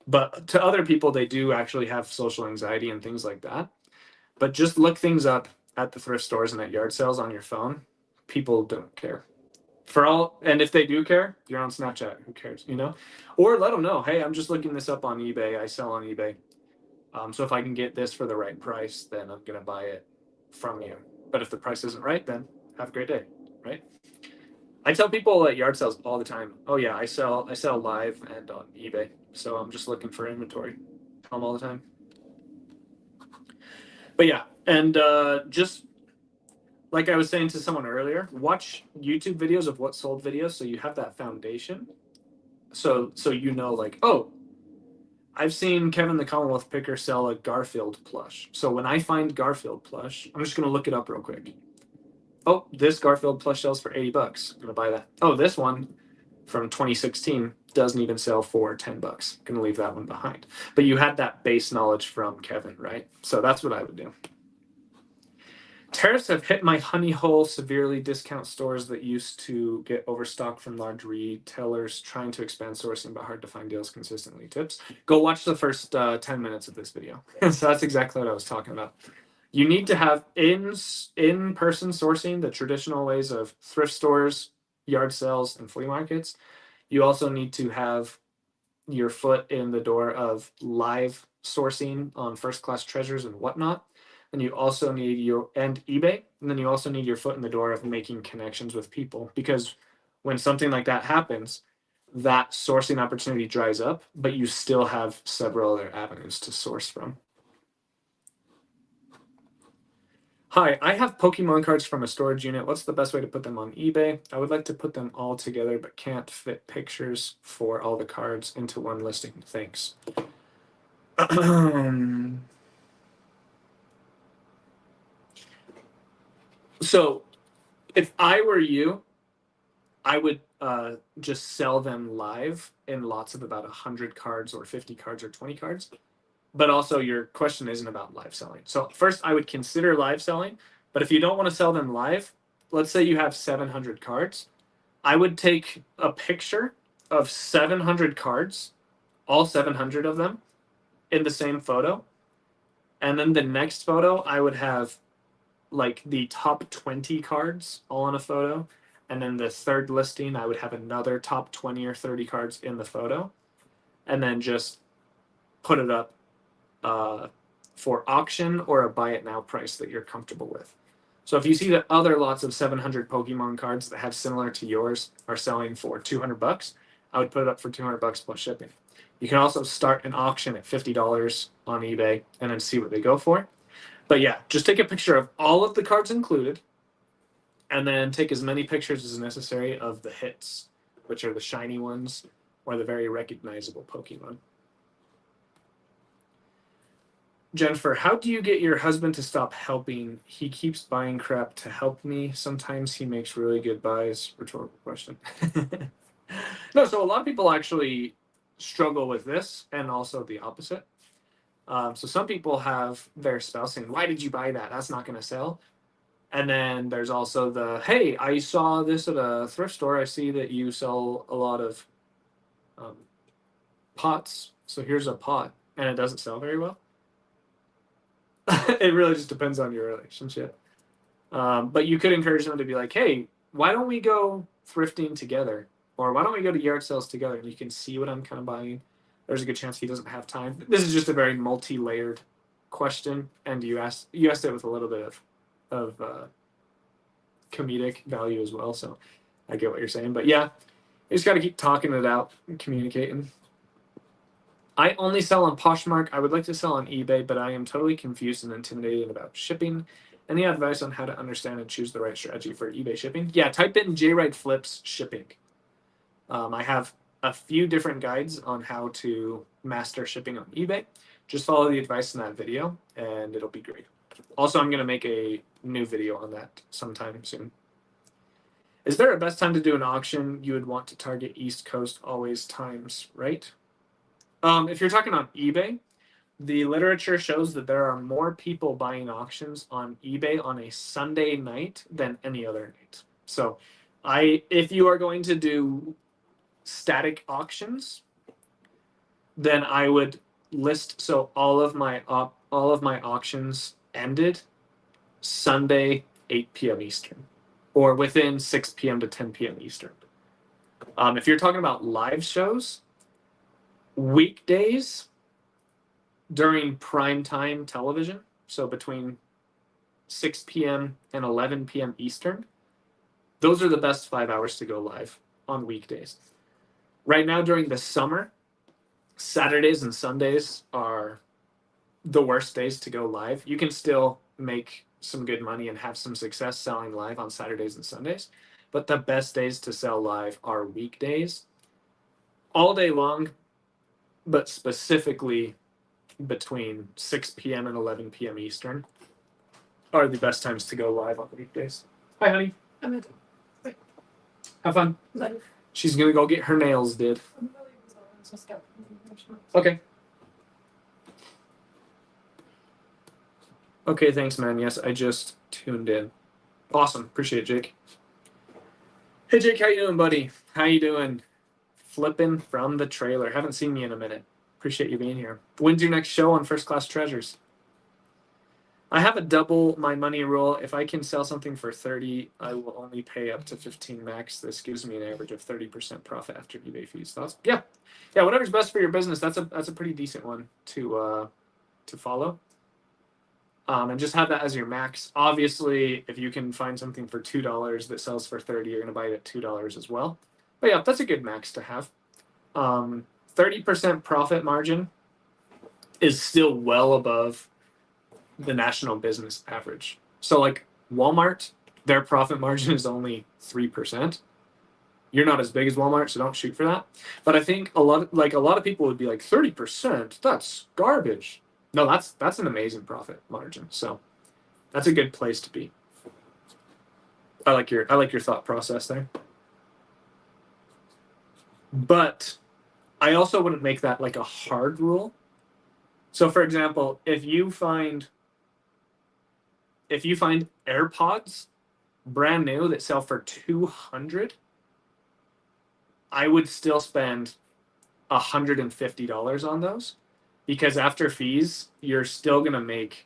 But to other people, they do actually have social anxiety and things like that. But just look things up at the thrift stores and at yard sales on your phone. People don't care. And if they do care, you're on Snapchat. Who cares, Or let them know, hey, I'm just looking this up on eBay. I sell on eBay. So if I can get this for the right price, then I'm going to buy it from you. But if the price isn't right, then have a great day, right? I tell people at yard sales all the time, oh yeah, I sell live and on eBay. So I'm just looking for inventory. Tell them all the time. But yeah, and just like I was saying to someone earlier, watch YouTube videos of what sold videos so you have that foundation. So like, oh, I've seen Kevin the Commonwealth Picker sell a Garfield plush. So when I find Garfield plush, I'm just going to look it up real quick. Oh, this Garfield plush sells for $80. I'm going to buy that. Oh, this one from 2016 doesn't even sell for $10. Going to leave that one behind. But you had that base knowledge from Kevin, right? So that's what I would do. Tariffs have hit my honey hole severely. Discount stores that used to get overstocked from large retailers trying to expand sourcing but hard to find deals consistently. Tips? Go watch the first 10 minutes of this video. So that's exactly what I was talking about. You need to have in-person sourcing, the traditional ways of thrift stores, yard sales, and flea markets. You also need to have your foot in the door of live sourcing on first-class treasures and whatnot. And you also need eBay, and then you also need your foot in the door of making connections with people, because when something like that happens, that sourcing opportunity dries up, but you still have several other avenues to source from. Hi, I have Pokemon cards from a storage unit. What's the best way to put them on eBay? I would like to put them all together, but can't fit pictures for all the cards into one listing. Thanks. So if I were you, I would just sell them live in lots of about 100 cards or 50 cards or 20 cards. But also your question isn't about live selling. So first I would consider live selling, but if you don't want to sell them live, let's say you have 700 cards, I would take a picture of 700 cards, all 700 of them, in the same photo. And then the next photo, I would have like the top 20 cards all in a photo. And then the third listing, I would have another top 20 or 30 cards in the photo. And then just put it up for auction or a buy it now price that you're comfortable with. So if you see that other lots of 700 Pokemon cards that have similar to yours are selling for $200, I would put it up for $200 plus shipping. You can also start an auction at $50 on eBay and then see what they go for. But yeah, just take a picture of all of the cards included, and then take as many pictures as necessary of the hits, which are the shiny ones or the very recognizable Pokemon. Jennifer, how do you get your husband to stop helping? He keeps buying crap to help me. Sometimes he makes really good buys. Rhetorical question. No, so a lot of people actually struggle with this, and also the opposite. So some people have their spouse saying, "Why did you buy that? That's not going to sell." And then there's also the, "Hey, I saw this at a thrift store. I see that you sell a lot of pots. So here's a pot," and it doesn't sell very well. It really just depends on your relationship. But you could encourage them to be like, hey, why don't we go thrifting together? Or why don't we go to yard sales together? And you can see what I'm kind of buying. There's a good chance he doesn't have time. This is just a very multi-layered question, and you asked it with a little bit of comedic value as well. So I get what you're saying, but yeah, you just got to keep talking it out and communicating. I only sell on Poshmark. I would like to sell on eBay, but I am totally confused and intimidated about shipping. Any advice on how to understand and choose the right strategy for eBay shipping? Yeah, type in JRide Flips shipping. I have a few different guides on how to master shipping on eBay. Just follow the advice in that video, and it'll be great. Also, I'm going to make a new video on that sometime soon. Is there a best time to do an auction? You would want to target East Coast always times, right? If you're talking on eBay, the literature shows that there are more people buying auctions on eBay on a Sunday night than any other night. So if you are going to do static auctions, then I would list, so all of my auctions ended Sunday 8 p.m. Eastern, or within 6 p.m. to 10 p.m. Eastern. If you're talking about live shows, weekdays during prime time television, so between 6 p.m. and 11 p.m. Eastern, those are the best 5 hours to go live on weekdays. Right now during the summer, Saturdays and Sundays are the worst days to go live. You can still make some good money and have some success selling live on Saturdays and Sundays, but the best days to sell live are weekdays, all day long, but specifically between 6 p.m. and 11 p.m. Eastern are the best times to go live on the weekdays. Hi, honey. I'm at Have fun. live. She's gonna go get her nails did. Okay. Okay, thanks, man. Yes, I just tuned in. Awesome. Appreciate it, Jake. Hey, Jake, how you doing, buddy? How you doing? Flipping from the trailer. Haven't seen you in a minute. Appreciate you being here. When's your next show on First Class Treasures? I have a double my money rule. If I can sell something for 30, I will only pay up to 15 max. This gives me an average of 30% profit after eBay fees. Thoughts? Yeah, whatever's best for your business. That's a pretty decent one to follow. And just have that as your max. Obviously, if you can find something for $2 that sells for 30, you're gonna buy it at $2 as well. But yeah, that's a good max to have. 30% profit margin is still well above the national business average. So like Walmart, their profit margin is only 3%. You're not as big as Walmart, so don't shoot for that. But I think a lot of people would be like 30%, that's garbage. No, that's an amazing profit margin. So that's a good place to be. I like your thought process there. But I also wouldn't make that like a hard rule. So for example, if you find AirPods brand new that sell for $200, I would still spend $150 on those, because after fees, you're still gonna make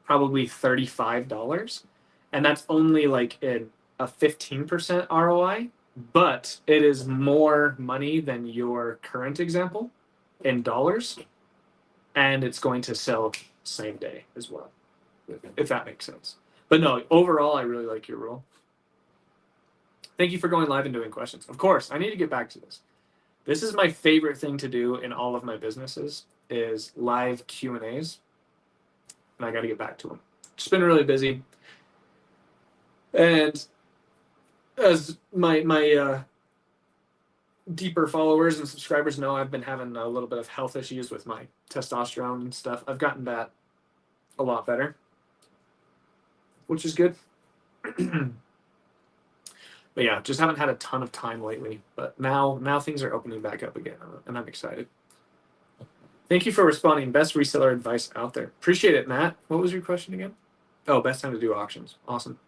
probably $35, and that's only like a 15% ROI, but it is more money than your current example in dollars, and it's going to sell same day as well, if that makes sense. But no, overall, I really like your rule. Thank you for going live and doing questions. Of course, I need to get back to this. This is my favorite thing to do in all of my businesses, is live Q&As, and I got to get back to them. Just been really busy, and as my deeper followers and subscribers know, I've been having a little bit of health issues with my testosterone and stuff. I've gotten that a lot better, which is good. But yeah, just haven't had a ton of time lately. But now things are opening back up again, and I'm excited. Thank you for responding. Best reseller advice out there. Appreciate it, Matt. What was your question again? Oh, best time to do auctions. Awesome.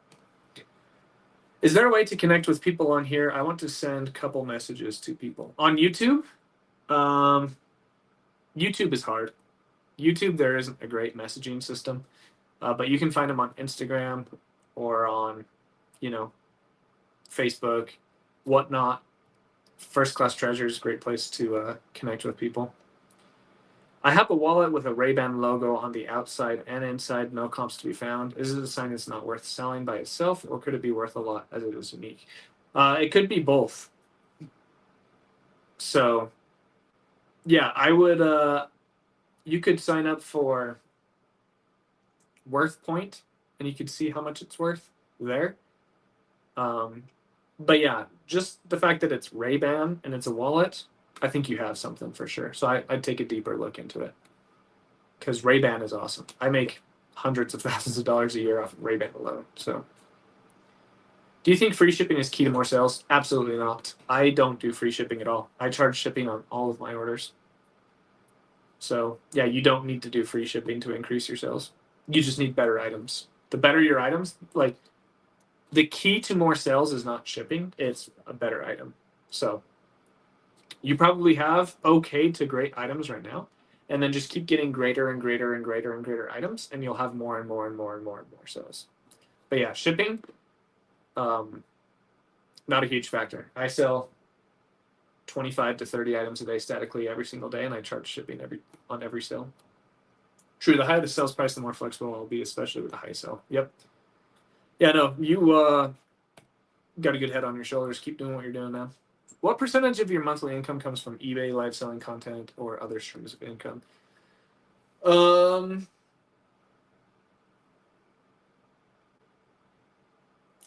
Is there a way to connect with people on here? I want to send a couple messages to people. On YouTube? YouTube is hard. YouTube, there isn't a great messaging system, but you can find them on Instagram or on, Facebook, whatnot. First Class Treasure is a great place to connect with people. I have a wallet with a Ray-Ban logo on the outside and inside, no comps to be found. Is it a sign it's not worth selling by itself, or could it be worth a lot as it is unique? It could be both. So, yeah, I would. You could sign up for Worth Point, and you could see how much it's worth there. But yeah, just the fact that it's Ray-Ban and it's a wallet, I think you have something for sure. So I'd take a deeper look into it, because Ray-Ban is awesome. I make hundreds of thousands of dollars a year off of Ray-Ban alone. So, do you think free shipping is key to more sales? Absolutely not. I don't do free shipping at all. I charge shipping on all of my orders. So yeah, you don't need to do free shipping to increase your sales. You just need better items. The better your items, like, the key to more sales is not shipping, it's a better item. So you probably have okay to great items right now, and then just keep getting greater and greater and greater and greater items, and you'll have more and more and more and more and more sales. But yeah, shipping, not a huge factor. I sell 25 to 30 items a day statically every single day, and I charge shipping on every sale. True, the higher the sales price, the more flexible I'll be, especially with the high sale. Yep. Yeah, no, you got a good head on your shoulders. Keep doing what you're doing now. What percentage of your monthly income comes from eBay, live selling content, or other streams of income?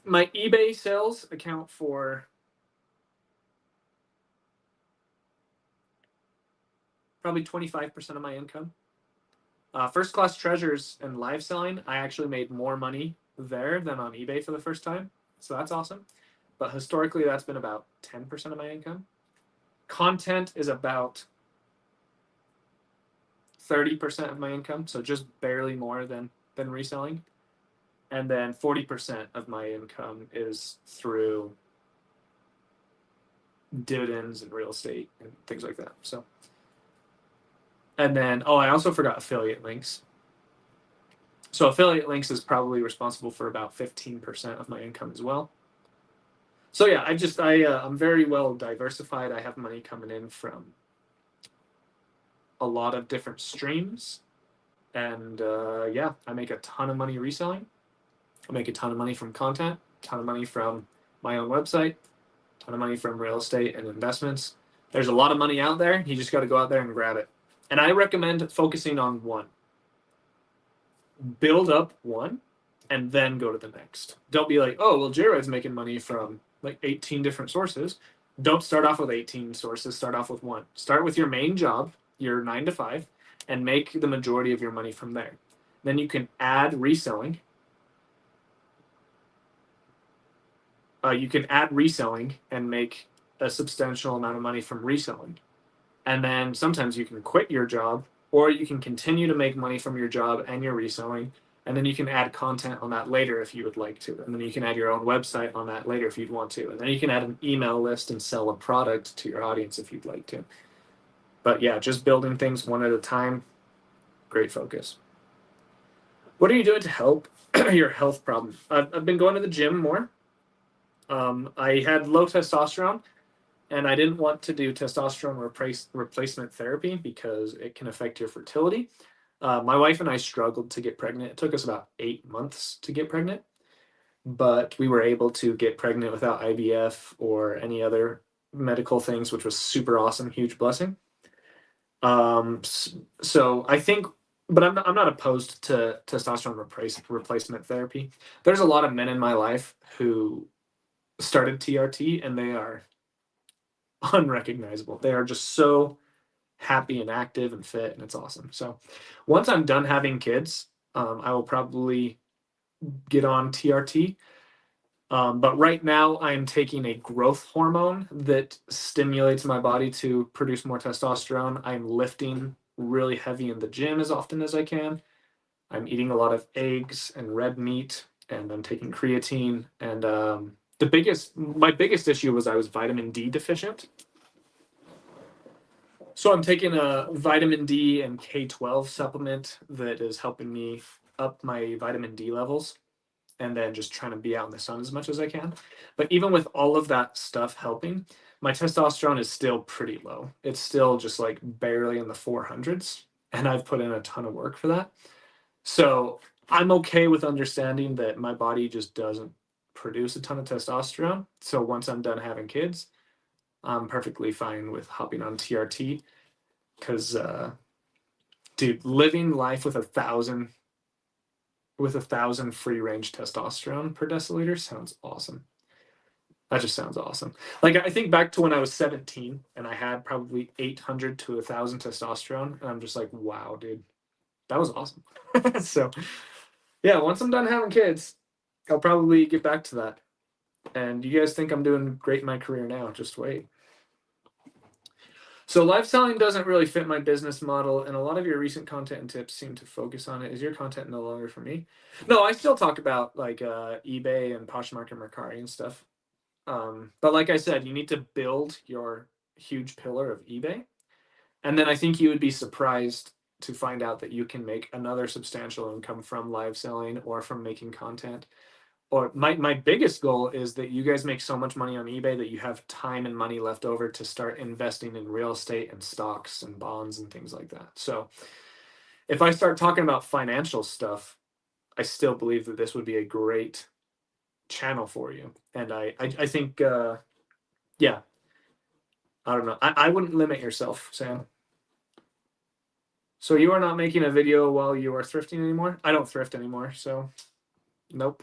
My eBay sales account for probably 25% of my income. First Class Treasures and live selling, I actually made more money there than on eBay for the first time. So that's awesome. But historically, that's been about 10% of my income. Content is about 30% of my income, so just barely more than reselling. And then 40% of my income is through dividends and real estate and things like that. So, and then, I also forgot affiliate links. So affiliate links is probably responsible for about 15% of my income as well. So yeah, I'm very well diversified. I have money coming in from a lot of different streams, and yeah, I make a ton of money reselling. I make a ton of money from content, a ton of money from my own website, a ton of money from real estate and investments. There's a lot of money out there. You just got to go out there and grab it. And I recommend focusing on one. Build up one and then go to the next. Don't be like, oh, well, Jared's making money from like 18 different sources. Don't start off with 18 sources. Start off with one. Start with your main job, your 9 to 5, and make the majority of your money from there. Then you can add reselling. You can add reselling and make a substantial amount of money from reselling. And then sometimes you can quit your job, or you can continue to make money from your job and your reselling. And then you can add content on that later if you would like to. And then you can add your own website on that later if you'd want to. And then you can add an email list and sell a product to your audience if you'd like to. But yeah, just building things one at a time. Great focus. What are you doing to help your health problem? I've been going to the gym more. I had low testosterone, and I didn't want to do testosterone replacement therapy because it can affect your fertility. My wife and I struggled to get pregnant. It took us about 8 months to get pregnant, but we were able to get pregnant without IVF or any other medical things, which was super awesome, huge blessing. So I think, but I'm not opposed to testosterone replacement therapy. There's a lot of men in my life who started TRT and they are unrecognizable. They are just so happy and active and fit, and it's awesome. So once I'm done having kids, I will probably get on TRT. But right now I'm taking a growth hormone that stimulates my body to produce more testosterone. I'm lifting really heavy in the gym as often as I can. I'm eating a lot of eggs and red meat, and I'm taking creatine. And my biggest issue was I was vitamin D deficient. So I'm taking a vitamin D and K12 supplement that is helping me up my vitamin D levels, and then just trying to be out in the sun as much as I can. But even with all of that stuff helping, my testosterone is still pretty low. It's still just like barely in the 400s, and I've put in a ton of work for that. So I'm okay with understanding that my body just doesn't produce a ton of testosterone. So once I'm done having kids, I'm perfectly fine with hopping on TRT because, dude, living life with 1,000 free range testosterone per deciliter sounds awesome. That just sounds awesome. Like, I think back to when I was 17 and I had probably 800 to 1,000 testosterone, and I'm just like, wow, dude, that was awesome. So, yeah, once I'm done having kids, I'll probably get back to that. And you guys think I'm doing great in my career now, just wait. So live selling doesn't really fit my business model, and a lot of your recent content and tips seem to focus on it. Is your content no longer for me? No, I still talk about like eBay and Poshmark and Mercari and stuff. But like I said, you need to build your huge pillar of eBay, and then I think you would be surprised to find out that you can make another substantial income from live selling or from making content. Or my biggest goal is that you guys make so much money on eBay that you have time and money left over to start investing in real estate and stocks and bonds and things like that. So if I start talking about financial stuff, I still believe that this would be a great channel for you. And I think, yeah, I don't know. I wouldn't limit yourself, Sam. So you are not making a video while you are thrifting anymore? I don't thrift anymore, so nope.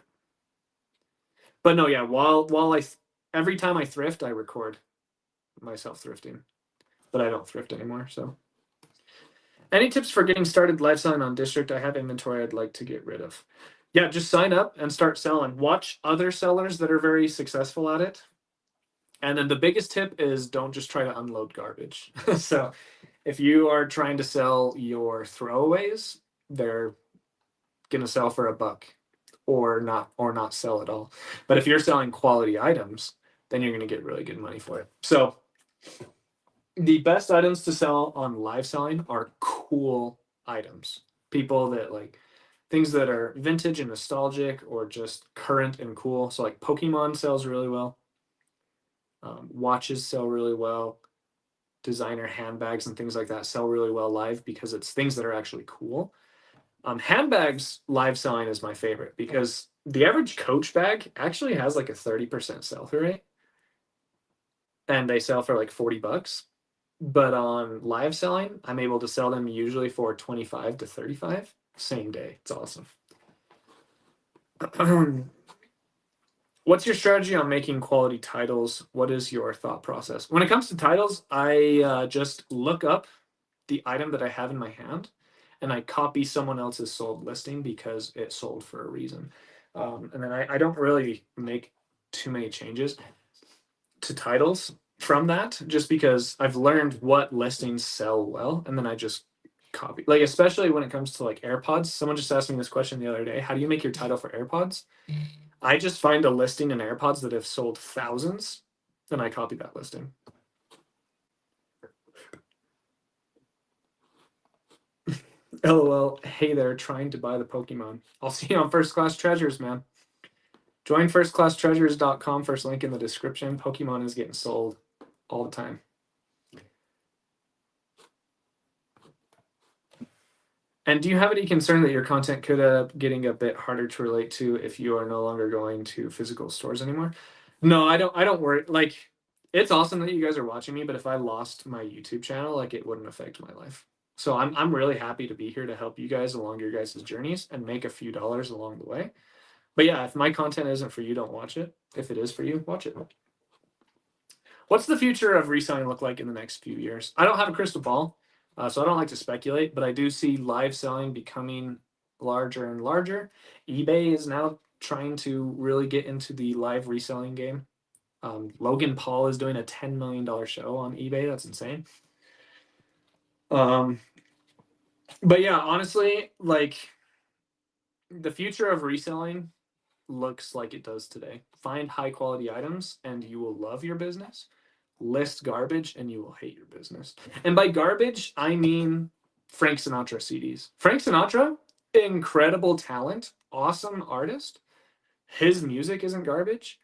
But no, yeah, every time I thrift, I record myself thrifting, but I don't thrift anymore. So, any tips for getting started live selling on District? I have inventory I'd like to get rid of. Yeah, just sign up and start selling. Watch other sellers that are very successful at it. And then the biggest tip is don't just try to unload garbage. So, if you are trying to sell your throwaways, they're gonna sell for $1 or not sell at all. But if you're selling quality items, then you're gonna get really good money for it. So the best items to sell on live selling are cool items. People that like things that are vintage and nostalgic or just current and cool. So like Pokemon sells really well. Watches sell really well. Designer handbags and things like that sell really well live because it's things that are actually cool. Handbags live selling is my favorite because the average Coach bag actually has like a 30% sell-through rate, and they sell for like $40. But on live selling, I'm able to sell them usually for 25 to 35 same day. It's awesome. What's your strategy on making quality titles? What is your thought process? When it comes to titles, I just look up the item that I have in my hand and I copy someone else's sold listing because it sold for a reason. And then I don't really make too many changes to titles from that just because I've learned what listings sell well and then I just copy. Like, especially when it comes to like AirPods. Someone just asked me this question the other day. How do you make your title for AirPods? I just find a listing in AirPods that have sold thousands and I copy that listing. LOL, hey there, trying to buy the Pokemon. I'll see you on First Class Treasures, man. Join firstclasstreasures.com, first link in the description. Pokemon is getting sold all the time. And do you have any concern that your content could end up getting a bit harder to relate to if you are no longer going to physical stores anymore? No, I don't worry. Like, it's awesome that you guys are watching me, but if I lost my YouTube channel, like it wouldn't affect my life. So I'm really happy to be here to help you guys along your guys' journeys and make a few dollars along the way. But yeah, if my content isn't for you, don't watch it. If it is for you, watch it. What's the future of reselling look like in the next few years? I don't have a crystal ball, so I don't like to speculate, but I do see live selling becoming larger and larger. eBay is now trying to really get into the live reselling game. Logan Paul is doing a $10 million show on eBay. That's insane. But yeah, honestly, like the future of reselling looks like it does today. Find high quality items and you will love your business, list garbage and you will hate your business. And by garbage, I mean Frank Sinatra CDs. Frank Sinatra, incredible talent, awesome artist. His music isn't garbage,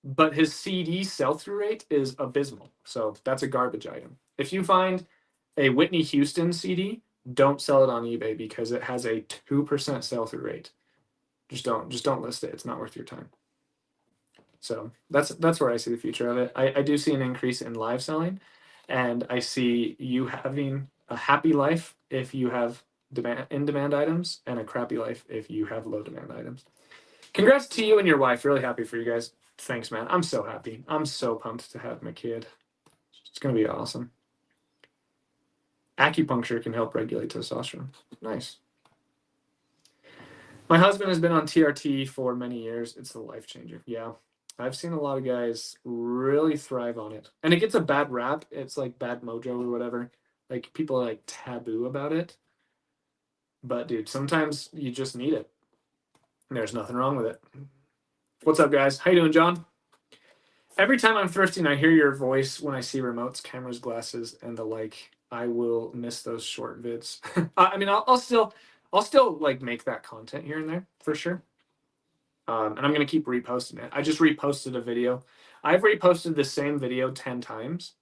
but his CD sell-through rate is abysmal. So that's a garbage item. If you find a Whitney Houston CD, don't sell it on eBay because it has a 2% sell-through rate. Just don't list it. It's not worth your time. So that's where I see the future of it. I do see an increase in live selling, and I see you having a happy life if you have in-demand items, and a crappy life if you have low-demand items. Congrats to you and your wife. Really happy for you guys. Thanks, man. I'm so happy. I'm so pumped to have my kid. It's going to be awesome. Acupuncture can help regulate testosterone. Nice. My husband has been on TRT for many years. It's a life changer. Yeah. I've seen a lot of guys really thrive on it. And it gets a bad rap. It's like bad mojo or whatever. Like, people are like taboo about it. But dude, sometimes you just need it. And there's nothing wrong with it. What's up, guys? How you doing, John? Every time I'm thrifting, I hear your voice when I see remotes, cameras, glasses, and the like. I will miss those short vids. I mean, I'll still like make that content here and there for sure. And I'm gonna keep reposting it. I just reposted a video. I've reposted the same video 10 times,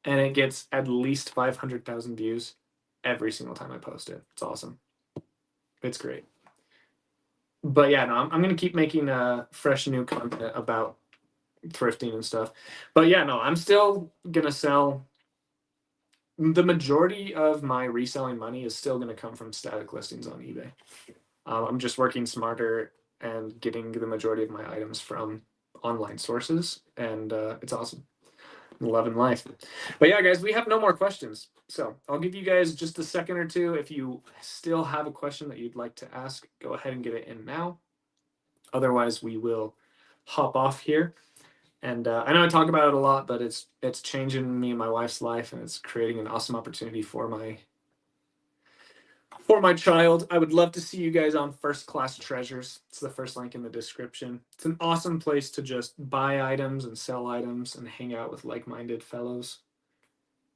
and it gets at least 500,000 views every single time I post it. It's awesome. It's great. But yeah, no, I'm gonna keep making fresh new content about thrifting and stuff. But yeah, no, I'm still gonna sell. The majority of my reselling money is still gonna come from static listings on eBay. I'm just working smarter and getting the majority of my items from online sources, and it's awesome. I'm loving life. But yeah, guys, we have no more questions. So I'll give you guys just a second or two. If you still have a question that you'd like to ask, go ahead and get it in now. Otherwise, we will hop off here. And I know I talk about it a lot, but it's changing me and my wife's life, and it's creating an awesome opportunity for my child. I would love to see you guys on First Class Treasures. It's the first link in the description. It's an awesome place to just buy items and sell items and hang out with like-minded fellows.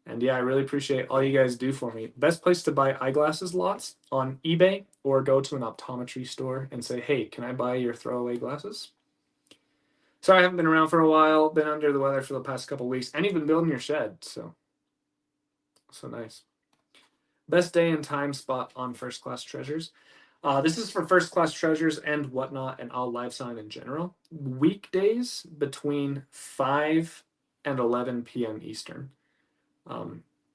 And yeah, I really appreciate all you guys do for me. Best place to buy eyeglasses lots on eBay, or go to an optometry store and say, hey, can I buy your throwaway glasses? Sorry, I haven't been around for a while. Been under the weather for the past couple weeks, and even building your shed. So nice. Best day and time spot on First Class Treasures. This is for First Class Treasures and whatnot, and all live selling in general. Weekdays between 5 and 11 p.m. Eastern.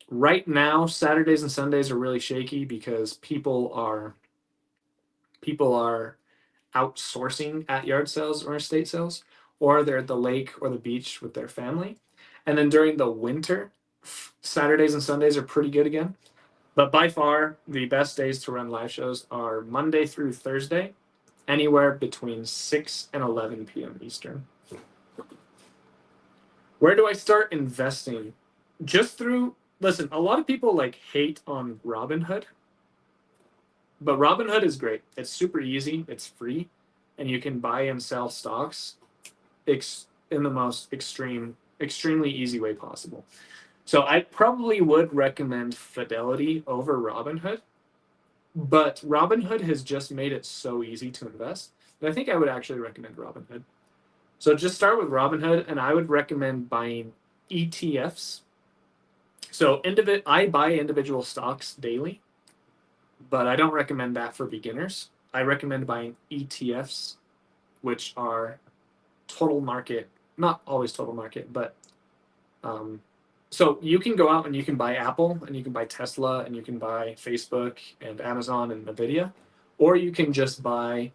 Right now, Saturdays and Sundays are really shaky because people are outsourcing at yard sales or estate sales, or they're at the lake or the beach with their family. And then during the winter, Saturdays and Sundays are pretty good again. But by far, the best days to run live shows are Monday through Thursday, anywhere between 6 and 11 p.m. Eastern. Where do I start investing? Just through, listen, a lot of people like hate on Robinhood, but Robinhood is great. It's super easy, it's free, and you can buy and sell stocks in the most extremely easy way possible. So I probably would recommend Fidelity over Robinhood, but Robinhood has just made it so easy to invest that I think I would actually recommend Robinhood. So just start with Robinhood, and I would recommend buying ETFs. So I buy individual stocks daily, but I don't recommend that for beginners. I recommend buying ETFs, which are total market, not always total market, but so you can go out and you can buy Apple, and you can buy Tesla, and you can buy Facebook and Amazon and Nvidia, or you can just buy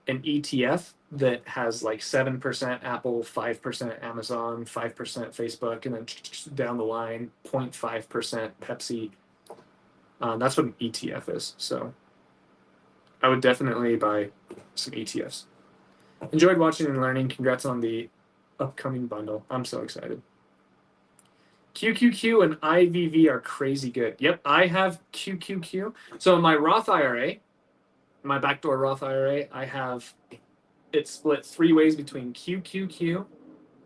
an ETF that has like 7% Apple, 5% Amazon, 5% Facebook, and then down the line, 0.5% Pepsi. That's what an ETF is. So I would definitely buy some ETFs. Enjoyed watching and learning. Congrats on the upcoming bundle. I'm so excited. QQQ and IVV are crazy good. Yep, I have QQQ. So in my Roth IRA, my backdoor Roth IRA, I have it split 3 ways between QQQ,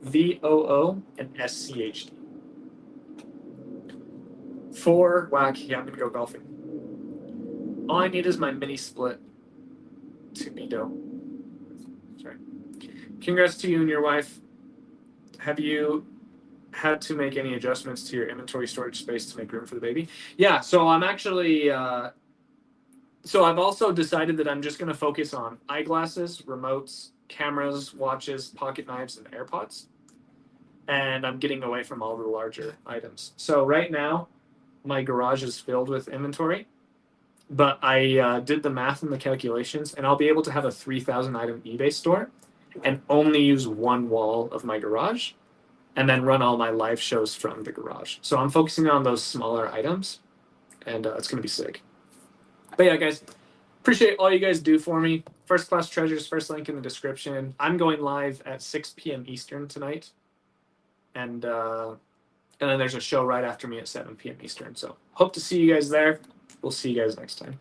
VOO, and SCHD. 4, whack, yeah, I'm gonna go golfing. All I need is my mini split to be dope. Sorry. Congrats to you and your wife. Have you had to make any adjustments to your inventory storage space to make room for the baby? Yeah, so I'm actually, so I've also decided that I'm just going to focus on eyeglasses, remotes, cameras, watches, pocket knives, and AirPods. And I'm getting away from all the larger items. So right now, my garage is filled with inventory, but I did the math and the calculations, and I'll be able to have a 3,000 item eBay store and only use one wall of my garage and then run all my live shows from the garage. So I'm focusing on those smaller items, and it's going to be sick. But yeah, guys, appreciate all you guys do for me. First Class Treasures, first link in the description. I'm going live at 6 p.m. Eastern tonight. And then there's a show right after me at 7 p.m. Eastern. So hope to see you guys there. We'll see you guys next time.